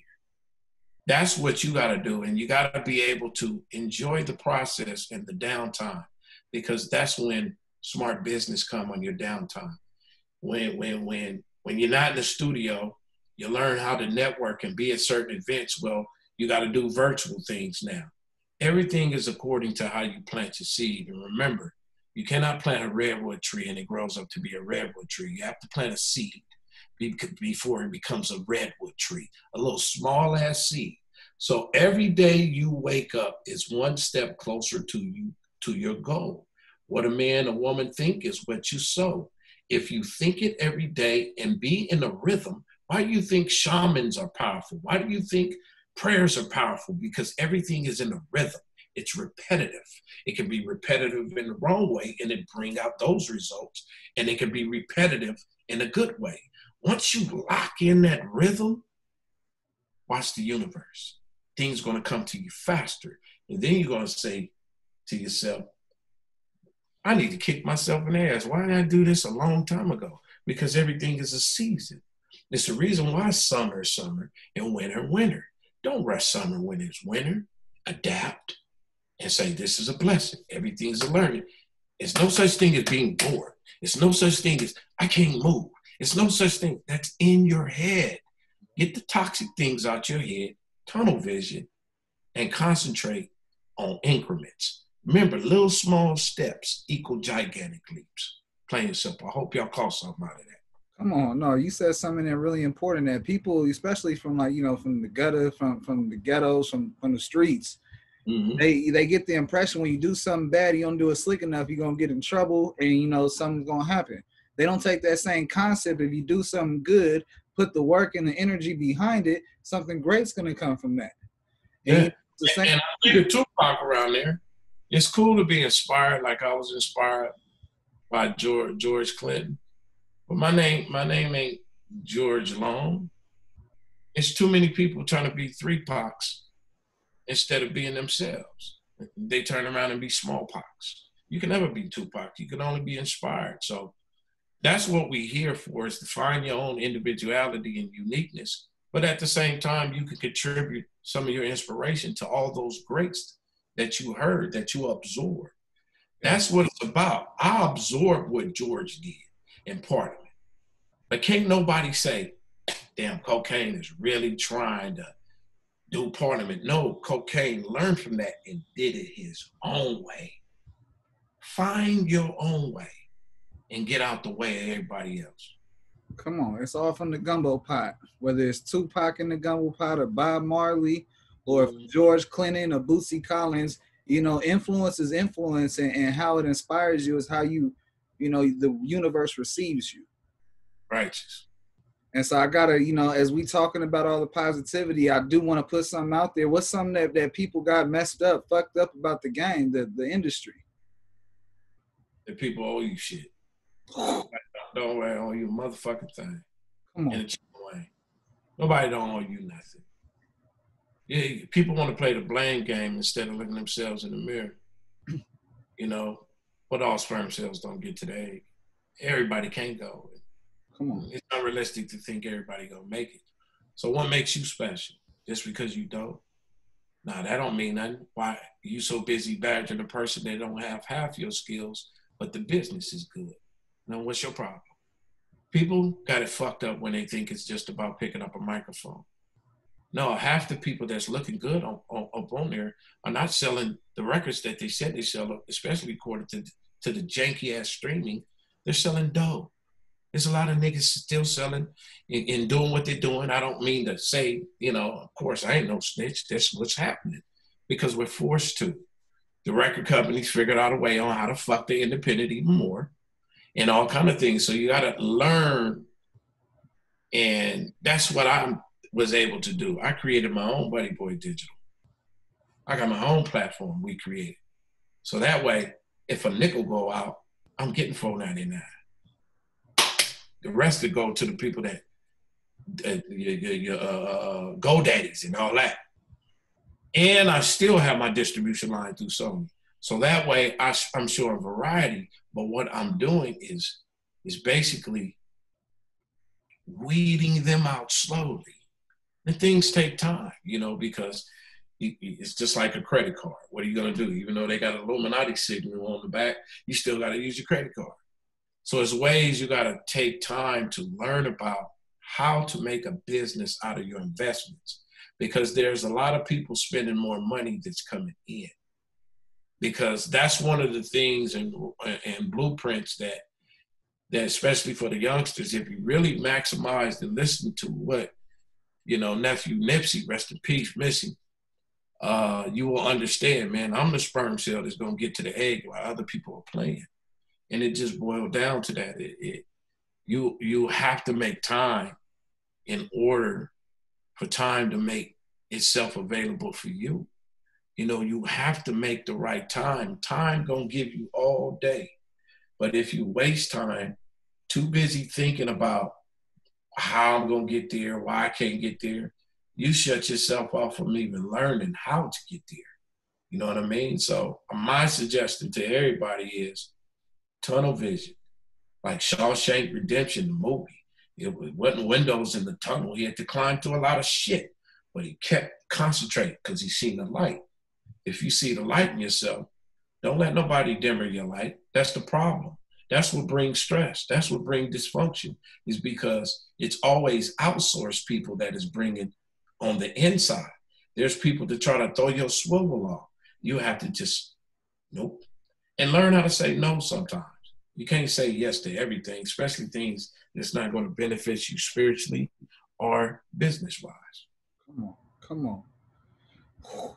S3: That's what you got to do. And you got to be able to enjoy the process and the downtime, because that's when smart business come on your downtime. When you're not in the studio, you learn how to network and be at certain events. Well, you got to do virtual things now. Everything is according to how you plant your seed. And remember, you cannot plant a redwood tree and it grows up to be a redwood tree. You have to plant a seed before it becomes a redwood tree, a little small ass seed. So every day you wake up is one step closer to your goal. What a man or woman think is what you sow. If you think it every day and be in a rhythm, why do you think shamans are powerful? Why do you think prayers are powerful? Because everything is in a rhythm. It's repetitive. It can be repetitive in the wrong way and it bring out those results. And it can be repetitive in a good way. Once you lock in that rhythm, watch the universe. Things are going to come to you faster. And then you're going to say to yourself, I need to kick myself in the ass. Why didn't I do this a long time ago? Because everything is a season. It's the reason why summer is summer and winter, winter. Don't rush summer when it's winter. Adapt and say, this is a blessing. Everything's a learning. There's no such thing as being bored. There's no such thing as I can't move. It's no such thing. That's in your head. Get the toxic things out your head, tunnel vision, and concentrate on increments. Remember, little small steps equal gigantic leaps. Plain and simple. I hope y'all caught something out of that.
S2: Come on, no, you said something that really important that people, especially from from the gutter, from the ghettos, from the streets, they get the impression when you do something bad, you don't do it slick enough, you're gonna get in trouble, and something's gonna happen. They don't take that same concept. If you do something good, put the work and the energy behind it, something great's gonna come from that.
S3: And I think a Tupac around there. It's cool to be inspired, like I was inspired by George Clinton. But my name ain't George Long. It's too many people trying to be three Pacs instead of being themselves. They turn around and be smallpox. You can never be Tupac. You can only be inspired. So that's what we're here for, is to find your own individuality and uniqueness. But at the same time, you can contribute some of your inspiration to all those greats that you heard, that you absorbed. That's what it's about. I absorbed what George did and part of it. But can't nobody say, damn, Kokane is really trying to do part of it. No, Kokane learned from that and did it his own way. Find your own way and get out the way of everybody else.
S2: Come on, it's all from the gumbo pot. Whether it's Tupac in the gumbo pot or Bob Marley or George Clinton or Bootsy Collins, influence is influence, and how it inspires you is how the universe receives you.
S3: Righteous.
S2: And so I gotta, as we talking about all the positivity, I do want to put something out there. What's something that people got messed up, fucked up about the game, the industry?
S3: That people owe you shit. don't owe you a motherfucking thing.
S2: Come
S3: In a
S2: on.
S3: cheap way. Nobody don't owe you nothing. Yeah, people want to play the blame game instead of looking themselves in the mirror. You know, but all sperm cells don't get to the egg. Everybody can't go.
S2: Come on.
S3: It's unrealistic to think everybody gonna make it. So what makes you special? Just because you don't? Nah, that don't mean nothing. Why you so busy badgering a person that don't have half your skills, but the business is good? Now, what's your problem? People got it fucked up when they think it's just about picking up a microphone. No, half the people that's looking good up on there are not selling the records that they said they sell, especially according to the janky ass streaming. They're selling dope. There's a lot of niggas still selling and doing what they're doing. I don't mean to say, you know, of course, I ain't no snitch. That's what's happening because we're forced to. The record companies figured out a way on how to fuck the independent even more and all kind of things. So you got to learn. And that's what I was able to do. I created my own Buddy Boy Digital. I got my own platform we created. So that way, if a nickel go out, I'm getting $4.99. The rest would go to the people that GoDaddies and all that. And I still have my distribution line through Sony. So that way I'm showing variety, but what I'm doing is basically weeding them out slowly. And things take time, you know, because it's just like a credit card. What are you going to do? Even though they got an Illuminati signal on the back, you still got to use your credit card. So there's ways you got to take time to learn about how to make a business out of your investments, because there's a lot of people spending more money that's coming in. Because that's one of the things and blueprints that especially for the youngsters, if you really maximize and listen to what, you know, nephew Nipsey, rest in peace, Missy, you will understand, man, I'm the sperm cell that's going to get to the egg while other people are playing. And it just boiled down to that. You have to make time in order for time to make itself available for you. You know, you have to make the right time. Time gonna give you all day. But if you waste time, too busy thinking about how I'm gonna get there, why I can't get there, you shut yourself off from even learning how to get there. You know what I mean? So my suggestion to everybody is tunnel vision. Like Shawshank Redemption, the movie. It wasn't windows in the tunnel. He had to climb through a lot of shit, but he kept concentrating because he seen the light. If you see the light in yourself, don't let nobody dimmer your light. That's the problem. That's what brings stress. That's what brings dysfunction, is because it's always outsourced people that is bringing on the inside. There's people that try to throw your swivel off. You have to just, nope. And learn how to say no sometimes. You can't say yes to everything, especially things that's not going to benefit you spiritually or business-wise.
S2: Come on.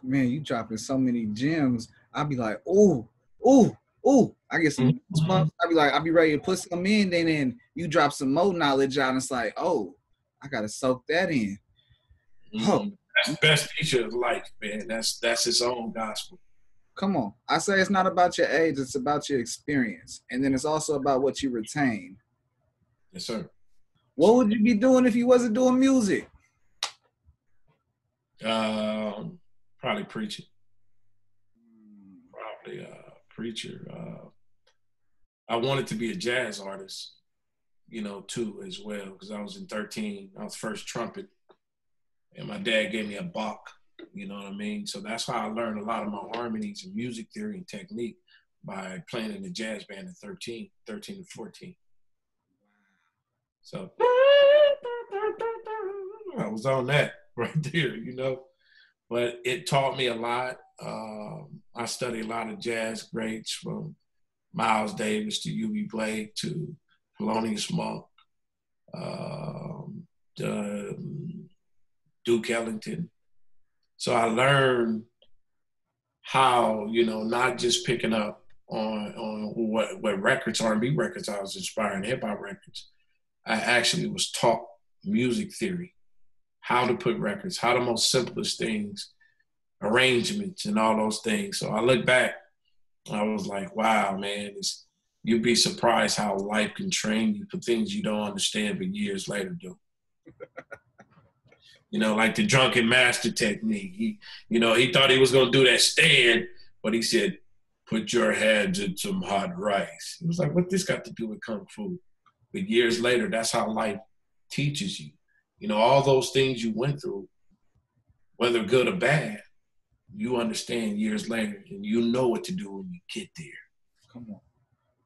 S2: Man, you dropping so many gems. I'll be like, ooh. I get some goosebumps. I'll be ready to put some in, then you drop some more knowledge out, and it's like, oh, I gotta soak that in.
S3: Oh. That's the best teacher of life, man. That's his own gospel.
S2: Come on. I say it's not about your age, it's about your experience. And then it's also about what you retain.
S3: Yes, sir.
S2: What would you be doing if you wasn't doing music?
S3: Probably preaching. Probably preacher. I wanted to be a jazz artist, you know, too, as well, because I was in 13. I was first trumpet, and my dad gave me a Bach, you know what I mean? So that's how I learned a lot of my harmonies and music theory and technique, by playing in the jazz band at 13 and 14. So I was on that right there, you know. But it taught me a lot. I studied a lot of jazz greats, from Miles Davis to U.B. Blake to Thelonious Monk, Duke Ellington. So I learned how, you know, not just picking up on what records, R&B records I was inspiring, hip-hop records. I actually was taught music theory, how to put records, how the most simplest things, arrangements and all those things. So I look back, I was like, wow, man, you'd be surprised how life can train you for things you don't understand, but years later do. You know, like the drunken master technique. He thought he was going to do that stand, but he said, put your hands in some hot rice. He was like, what this got to do with Kung Fu? But years later, that's how life teaches you. You know, all those things you went through, whether good or bad, you understand years later, and you know what to do when you get there.
S2: Come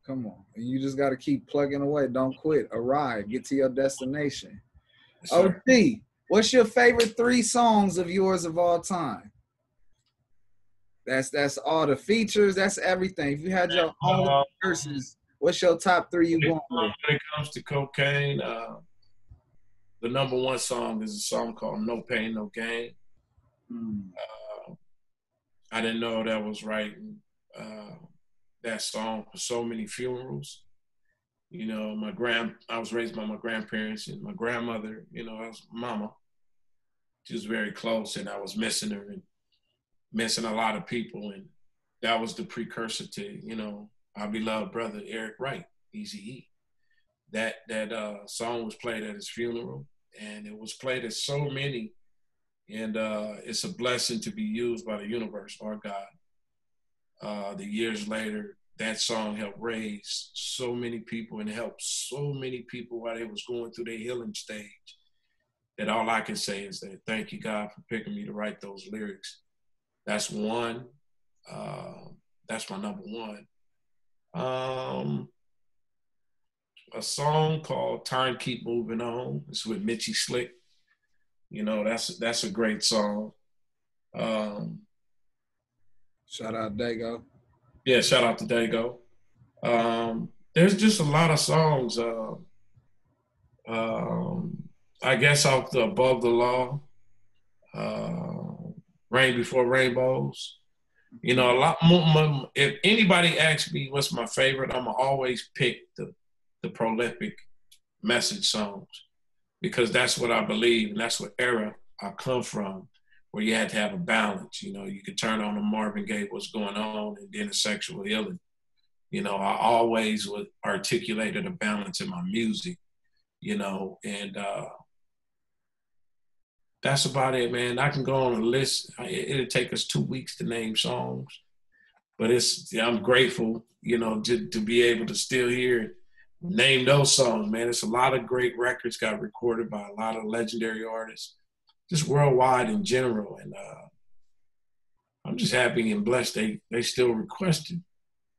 S2: on. And you just got to keep plugging away. Don't quit. Arrive. Get to your destination.
S3: Yes,
S2: OG, what's your favorite 3 songs of yours of all time? That's all the features. That's everything. If you had your own verses, what's your top 3 you going with?
S3: When it comes to Kokane, the number 1 song is a song called No Pain, No Gain. I didn't know that was writing that song for so many funerals. You know, I was raised by my grandparents, and my grandmother, you know, I was mama. She was very close, and I was missing her and missing a lot of people. And that was the precursor to, you know, our beloved brother, Eric Wright, Eazy-E. That song was played at his funeral, and it was played at so many. And it's a blessing to be used by the universe, our God. The years later, that song helped raise so many people and helped so many people while they was going through their healing stage, that all I can say is that thank you, God, for picking me to write those lyrics. That's one. That's my number 1. A song called Time Keep Moving On. It's with Mitchie Slick. You know, that's a great song.
S2: Shout out Dago.
S3: Yeah, shout out to Dago. There's just a lot of songs. I guess off the Above the Law, Rain Before Rainbows. You know, a lot more. If anybody asks me what's my favorite, I'm gonna always pick the prolific message songs, because that's what I believe, and that's what era I come from, where you had to have a balance. You know, you could turn on a Marvin Gaye, what's going on, and then a sexual healing. You know, I always would articulated a balance in my music, you know, and that's about it, man. I can go on a list. It'll take us 2 weeks to name songs, but I'm grateful, you know, to be able to still hear name those songs, man. It's a lot of great records got recorded by a lot of legendary artists, just worldwide in general. And I'm just happy and blessed they still requested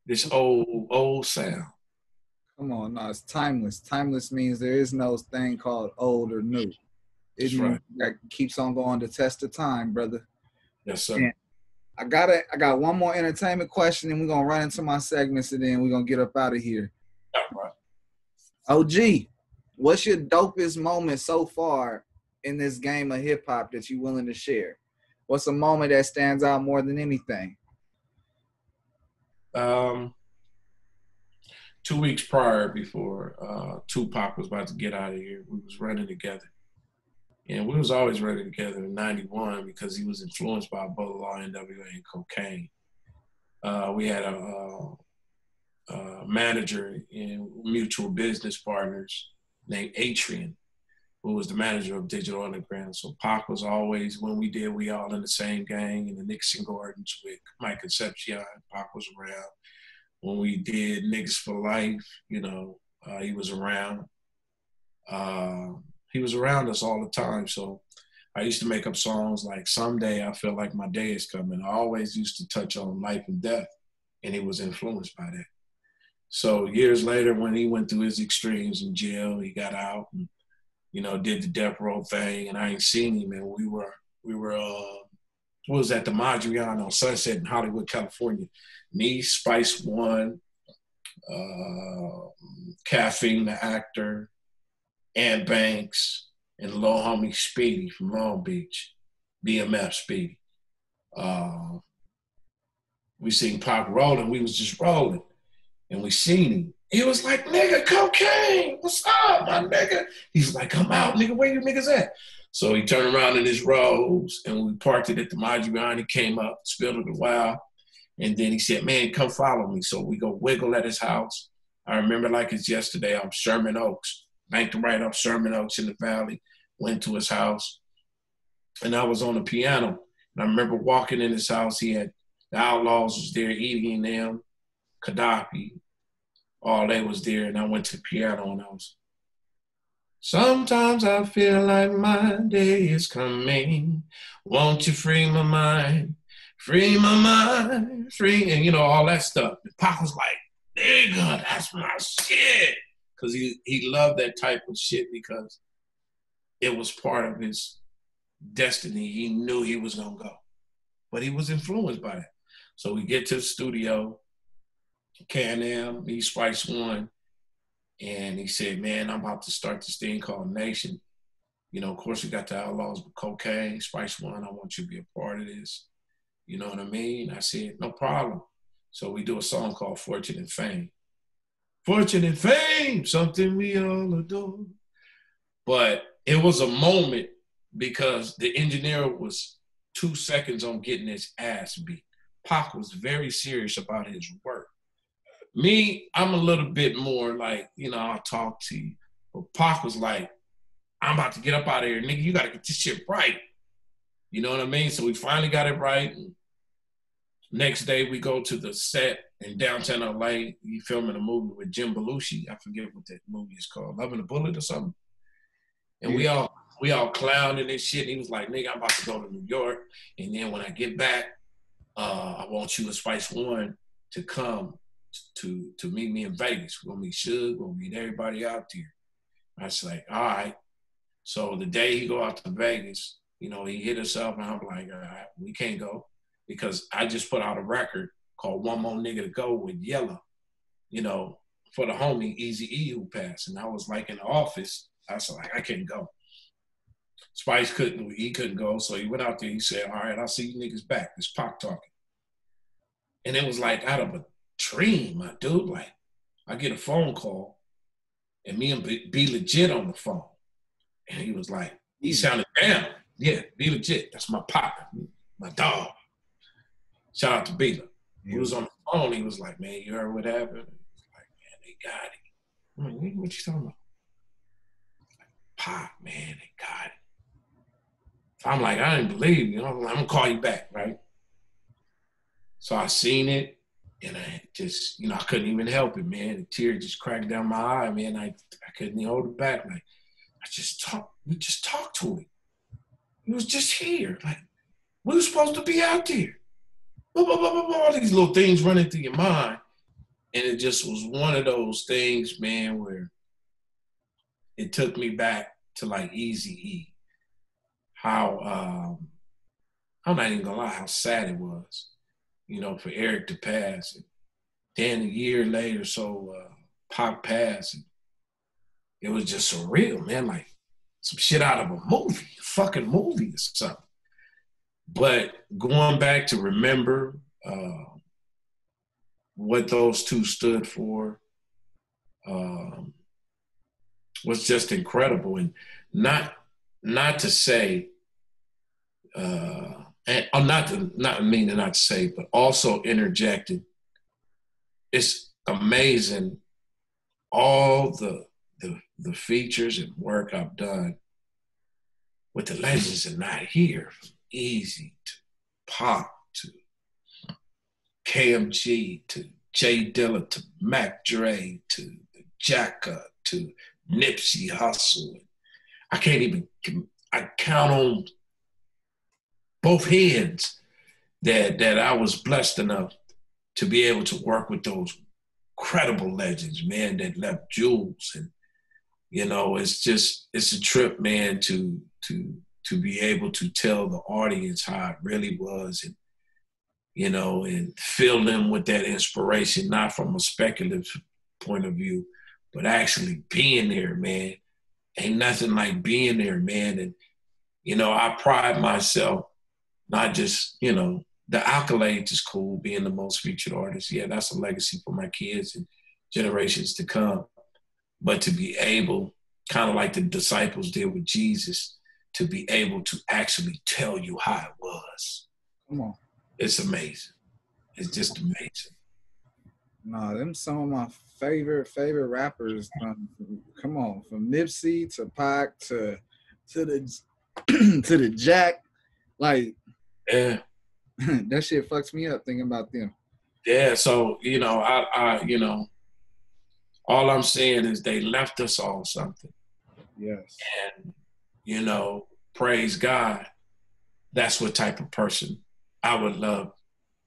S3: this old sound.
S2: Come on, no, it's timeless. Timeless means there is no thing called old or new. It's right. That keeps on going to test of time, brother.
S3: Yes, sir.
S2: And I got one more entertainment question, and we're gonna run into my segments, and then we're gonna get up out of here.
S3: All right.
S2: OG, what's your dopest moment so far in this game of hip hop that you're willing to share? What's a moment that stands out more than anything?
S3: 2 weeks prior, before Tupac was about to get out of here, we was running together. And we was always running together in 91 because he was influenced by Bolo Law, NWA, and Kokane. We had a manager and mutual business partners named Adrian, who was the manager of Digital Underground. So Pac was always, when we all in the same gang in the Nixon Gardens with Mike Concepcion. Pac was around. When we did Niggas for Life, you know, he was around. He was around us all the time. So I used to make up songs like Someday I Feel Like My Day Is Coming. I always used to touch on life and death, and he was influenced by that. So years later, when he went through his extremes in jail, he got out and, you know, did the death row thing, and I ain't seen him. And we was at the Madrian on Sunset in Hollywood, California. Me, Spice One, Caffeine the actor, Ann Banks, and little homie Speedy from Long Beach, BMF Speedy. We seen Pac rolling. We was just rolling, and we seen him. He was like, nigga, Kokane, what's up, my nigga? He's like, I'm out, nigga, where you niggas at? So he turned around in his robes, and we parked it at the Madrian. He came up, spilled it a while, and then he said, man, come follow me. So we go wiggle at his house. I remember like it's yesterday. I'm Sherman Oaks, banked right up Sherman Oaks in the Valley. Went to his house, and I was on the piano. And I remember walking in his house. He had the Outlaws was there, eating them, Gaddafi, all they was there. And I went to the piano, and I was. Sometimes I feel like my day is coming. Won't you free my mind? Free my mind, free, and all that stuff. And Pac was like, nigga, that's my shit. Because he loved that type of shit because it was part of his destiny. He knew he was going to go. But he was influenced by that. So we get to the studio, Can-Am, me, Spice One, and he said, man, I'm about to start this thing called Nation. Of course, we got the Outlaws with Cocaine, Spice One, I want you to be a part of this. You know what I mean? I said, no problem. So we do a song called Fortune and Fame. Fortune and fame, something we all adore. But it was a moment because the engineer was 2 seconds on getting his ass beat. Pac was very serious about his work. Me, I'm a little bit more like, I'll talk to you. But Pac was like, I'm about to get up out of here. Nigga, you got to get this shit right. You know what I mean? So we finally got it right. And next day we go to the set in downtown LA. He filming a movie with Jim Belushi. I forget what that movie is called. Loving a Bullet or something. And we all clowning and shit. And he was like, nigga, I'm about to go to New York. And then when I get back, I want you and Spice One to come to meet me in Vegas. We're going to meet Suge. We'll meet everybody out there. I was like, all right. So the day he go out to Vegas, he hit us up, and I'm like, all right, we can't go because I just put out a record called One More Nigga to Go with Yella, for the homie Eazy-E who passed. And I was like in the office. I was like, I can't go. Spice couldn't go. So he went out there. He said, all right, I'll see you niggas back. It's Pac talking. And it was like out of a dream, my dude. Like, I get a phone call, and me and Be Legit on the phone. And he was like, he sounded down. Yeah, Be Legit. That's my Pac, my dog. Shout out to Be. He was on the phone. He was like, man, you heard what happened? I was like, man, they got it. I'm like, what you talking about? Like, Pac, man, they got it. So I'm like, I didn't believe you. I'm going to call you back, right? So I seen it, and I just, I couldn't even help it, man. The tear just cracked down my eye, man. I couldn't even hold it back. Like, we just talked to him. He was just here. Like, we were supposed to be out there. All these little things running through your mind. And it just was one of those things, man, where it took me back to like Eazy-E. How, I'm not even gonna lie, how sad it was, for Eric to pass. And then a year later, Pac passed. And it was just surreal, man, like some shit out of a movie, fucking movie or something. But going back to remember what those two stood for was just incredible. And not to say, and not to say, but also interjected. It's amazing all the features and work I've done with the legends that are not here, from Easy to Pac to KMG to Jay Dilla to Mac Dre to the Jacka to Nipsey Hussle. I count on both hands that I was blessed enough to be able to work with those incredible legends, man, that left jewels. And, it's a trip, man, to be able to tell the audience how it really was and, and fill them with that inspiration, not from a speculative point of view, but actually being there, man. Ain't nothing like being there, man. And, I pride myself, not just, the accolades is cool, being the most featured artist. Yeah, that's a legacy for my kids and generations to come. But to be able, kind of like the disciples did with Jesus, to be able to actually tell you how it was.
S2: Come on.
S3: It's amazing. It's just amazing.
S2: No, them some of my favorite rappers. Come on, from Nipsey to Pac to the to the Jack, like
S3: Yeah.
S2: that shit fucks me up thinking about them.
S3: Yeah. So, all I'm saying is they left us all something.
S2: Yes.
S3: And, praise God. That's what type of person I would love.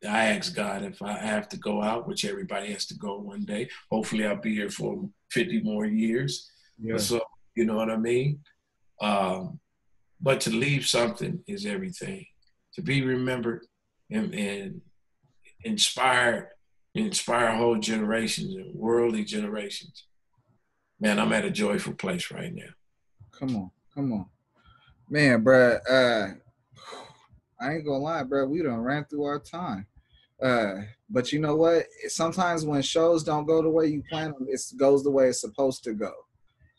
S3: I ask God if I have to go out, which everybody has to go one day. Hopefully I'll be here for 50 more years.
S2: Yeah.
S3: So, you know what I mean? But to leave something is everything. To be remembered and inspire whole generations and worldly generations. Man, I'm at a joyful place right now.
S2: Come on. Man, bruh, I ain't gonna lie, bruh, we done ran through our time. But you know what? Sometimes when shows don't go the way you plan them, it goes the way it's supposed to go.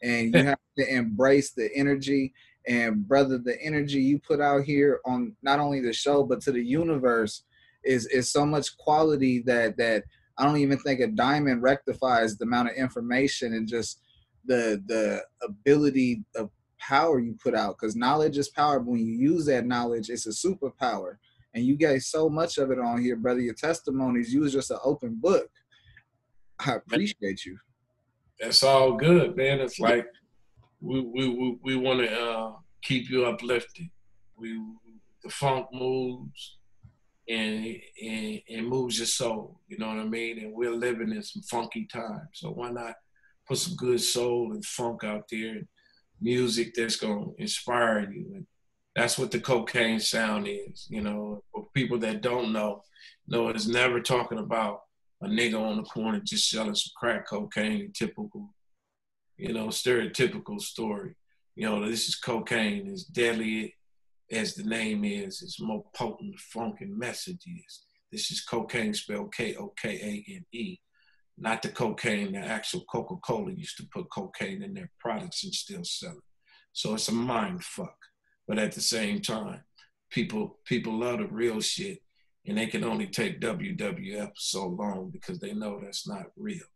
S2: And you have to embrace the energy. And brother, the energy you put out here on not only the show, but to the universe is so much quality that I don't even think a diamond rectifies the amount of information and just the ability of power you put out. Because knowledge is power, but when you use that knowledge, it's a superpower. And you get so much of it on here, brother. Your testimonies, you was just an open book. I appreciate you.
S3: That's all good, man. It's like we want to keep you uplifted. The funk moves and moves your soul. You know what I mean? And we're living in some funky times, so why not put some good soul and funk out there, and music that's gonna inspire you. And that's what the cocaine sound is. For people that don't know, it's never talking about a nigga on the corner just selling some crack cocaine, typical, stereotypical story. This is cocaine, as deadly as the name is, it's more potent, funk, and message is. This is cocaine spelled Kokane, not the cocaine that actual Coca-Cola used to put cocaine in their products and still sell it. So it's a mind fuck. But at the same time, people love the real shit, and they can only take WWF so long because they know that's not real.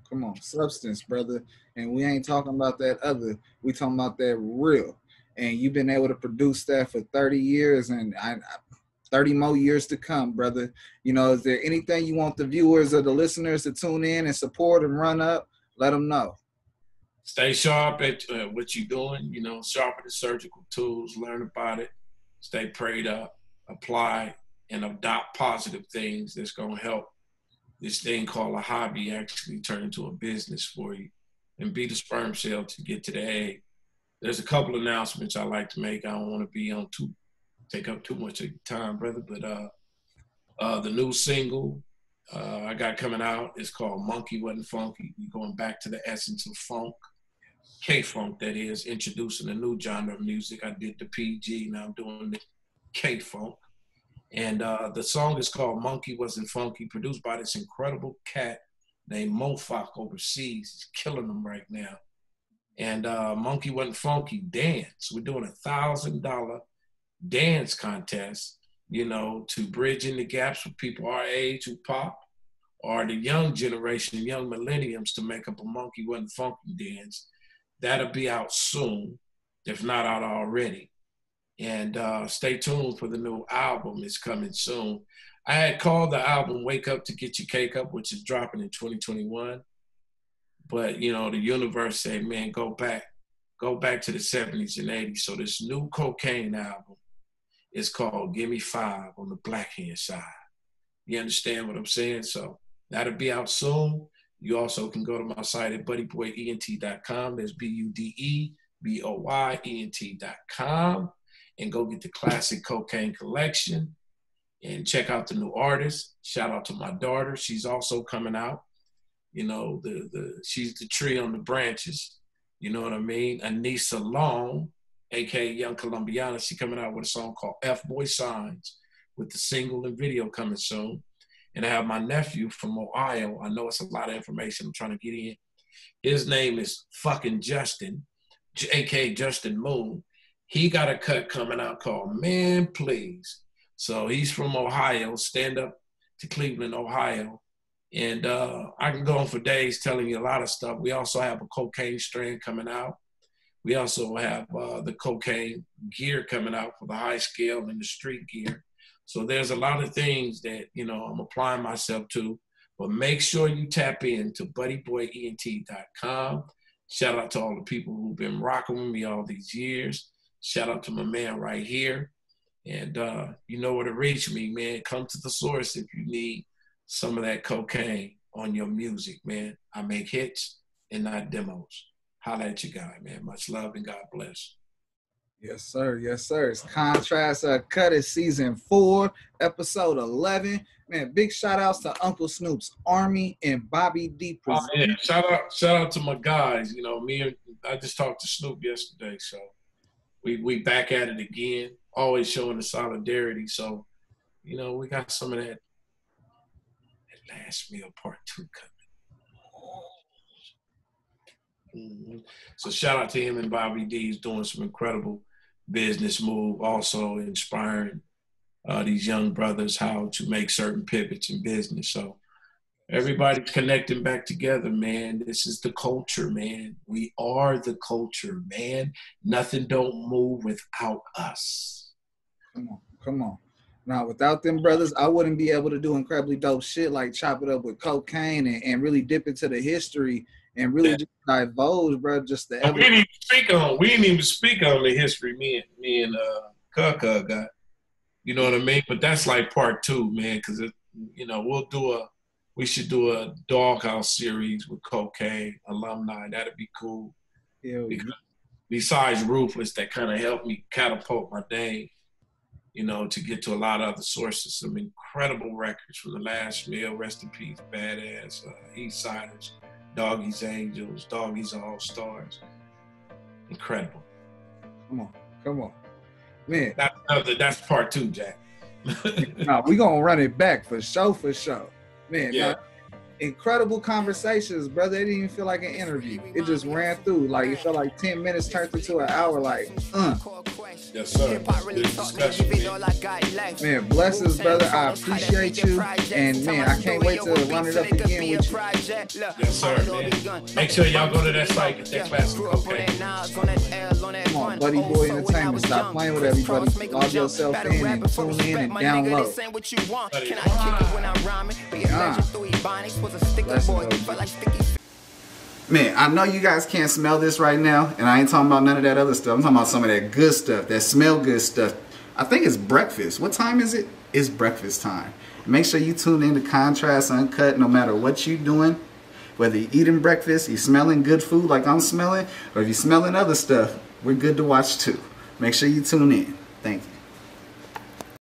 S2: Come on, substance, brother. And we ain't talking about that other. We talking about that real. And you've been able to produce that for 30 years and 30 more years to come, brother. Is there anything you want the viewers or the listeners to tune in and support and run up? Let them know.
S3: Stay sharp at what you're doing, sharpen the surgical tools, learn about it, stay prayed up, apply, and adopt positive things that's going to help this thing called a hobby actually turn into a business for you, and be the sperm cell to get to the egg. There's a couple of announcements I like to make. I don't want to be take up too much of your time, brother, but the new single I got coming out is called Monkey Wasn't Funky. We're going back to the essence of funk. K-funk, that is, introducing a new genre of music. I did the PG, now I'm doing the K-funk. And the song is called Monkey Wasn't Funky, produced by this incredible cat named Mofak overseas. He's killing them right now. And Monkey Wasn't Funky dance. We're doing $1,000 dance contest, to bridging the gaps with people our age who pop, or the young generation, young millenniums, to make up a Monkey Wasn't Funky dance. That'll be out soon, if not out already. And stay tuned for the new album. It's coming soon. I had called the album Wake Up to Get Your Cake Up, which is dropping in 2021. But, the universe said, man, go back to the 70s and 80s. So this new cocaine album is called Give Me Five on the Black Hand Side. You understand what I'm saying? So that'll be out soon. You also can go to my site at buddyboyent.com. That's BUDEBOYENT.com, and go get the classic cocaine collection and check out the new artists. Shout out to my daughter. She's also coming out. She's the tree on the branches. You know what I mean? Anissa Long, aka Young Colombiana, she coming out with a song called F-Boy Signs, with the single and video coming soon. And I have my nephew from Ohio. I know it's a lot of information I'm trying to get in. His name is fucking Justin, aka Justin Moon. He got a cut coming out called Man Please. So he's from Ohio, stand up to Cleveland, Ohio. And I can go on for days telling you a lot of stuff. We also have a cocaine strand coming out. We also have the cocaine gear coming out for the high scale and the street gear. So there's a lot of things that, you know, I'm applying myself to. But make sure you tap in to buddyboyent.com. Shout out to all the people who've been rocking with me all these years. Shout out to my man right here. And you know where to reach me, man. Come to the source if you need some of that cocaine on your music, man. I make hits and not demos. Holla at your guy, man. Much love and God bless.
S2: Yes, sir. Yes, sir. It's Contrast Uncut. It's season 4, episode 11. Man, big shout outs to Uncle Snoop's Army and Bobby D.
S3: Oh, yeah. Shout out to my guys. You know, I just talked to Snoop yesterday, so we back at it again. Always showing the solidarity. So, you know, we got some of that last meal part 2 coming. So shout out to him and Bobby D. He's doing some incredible business move, also inspiring these young brothers how to make certain pivots in business. So everybody's connecting back together, man. This is the culture, man. We are the culture, man. Nothing don't move without us.
S2: Come on. Now, without them brothers, I wouldn't be able to do incredibly dope shit like chop it up with cocaine and really dip into the history and really just divulge, bro. Just the
S3: we didn't even speak on the history. Me and Kaka got, you know what I mean. But that's like part 2, man. Because you know we should do a Doghouse series with cocaine alumni. That'd be cool.
S2: Yeah.
S3: Besides Ruthless, that kind of helped me catapult my name, you know, to get to a lot of other sources. Some incredible records from the last meal. Rest in peace, Badass, Eastsidaz, Doggy's Angels, Doggy's All Stars. Incredible.
S2: Come on. Man.
S3: That's part 2, Jack.
S2: Nah, we gonna run it back for sure. Man,
S3: yeah.
S2: Incredible conversations, brother. It didn't even feel like an interview. It just ran through. Like, it felt like 10 minutes turned into an hour. Like,
S3: Yes, sir. Good discussion,
S2: man, blessings, brother. I appreciate you. And, man, I can't wait to run it up again with you.
S3: Yes, sir, man. Make sure y'all go to that site, get that class of cocaine.
S2: Come on, Buddy Boy Entertainment. Stop playing with everybody. Log yourself in and tune in and download. Man, I know you guys can't smell this right now, and I ain't talking about none of that other stuff. I'm talking about some of that good stuff, that smell good stuff. I think it's breakfast. What time is it? It's breakfast time. Make sure you tune in to Contrast Uncut no matter what you're doing. Whether you're eating breakfast, you're smelling good food like I'm smelling, or if you're smelling other stuff, we're good to watch too. Make sure you tune in. Thank you.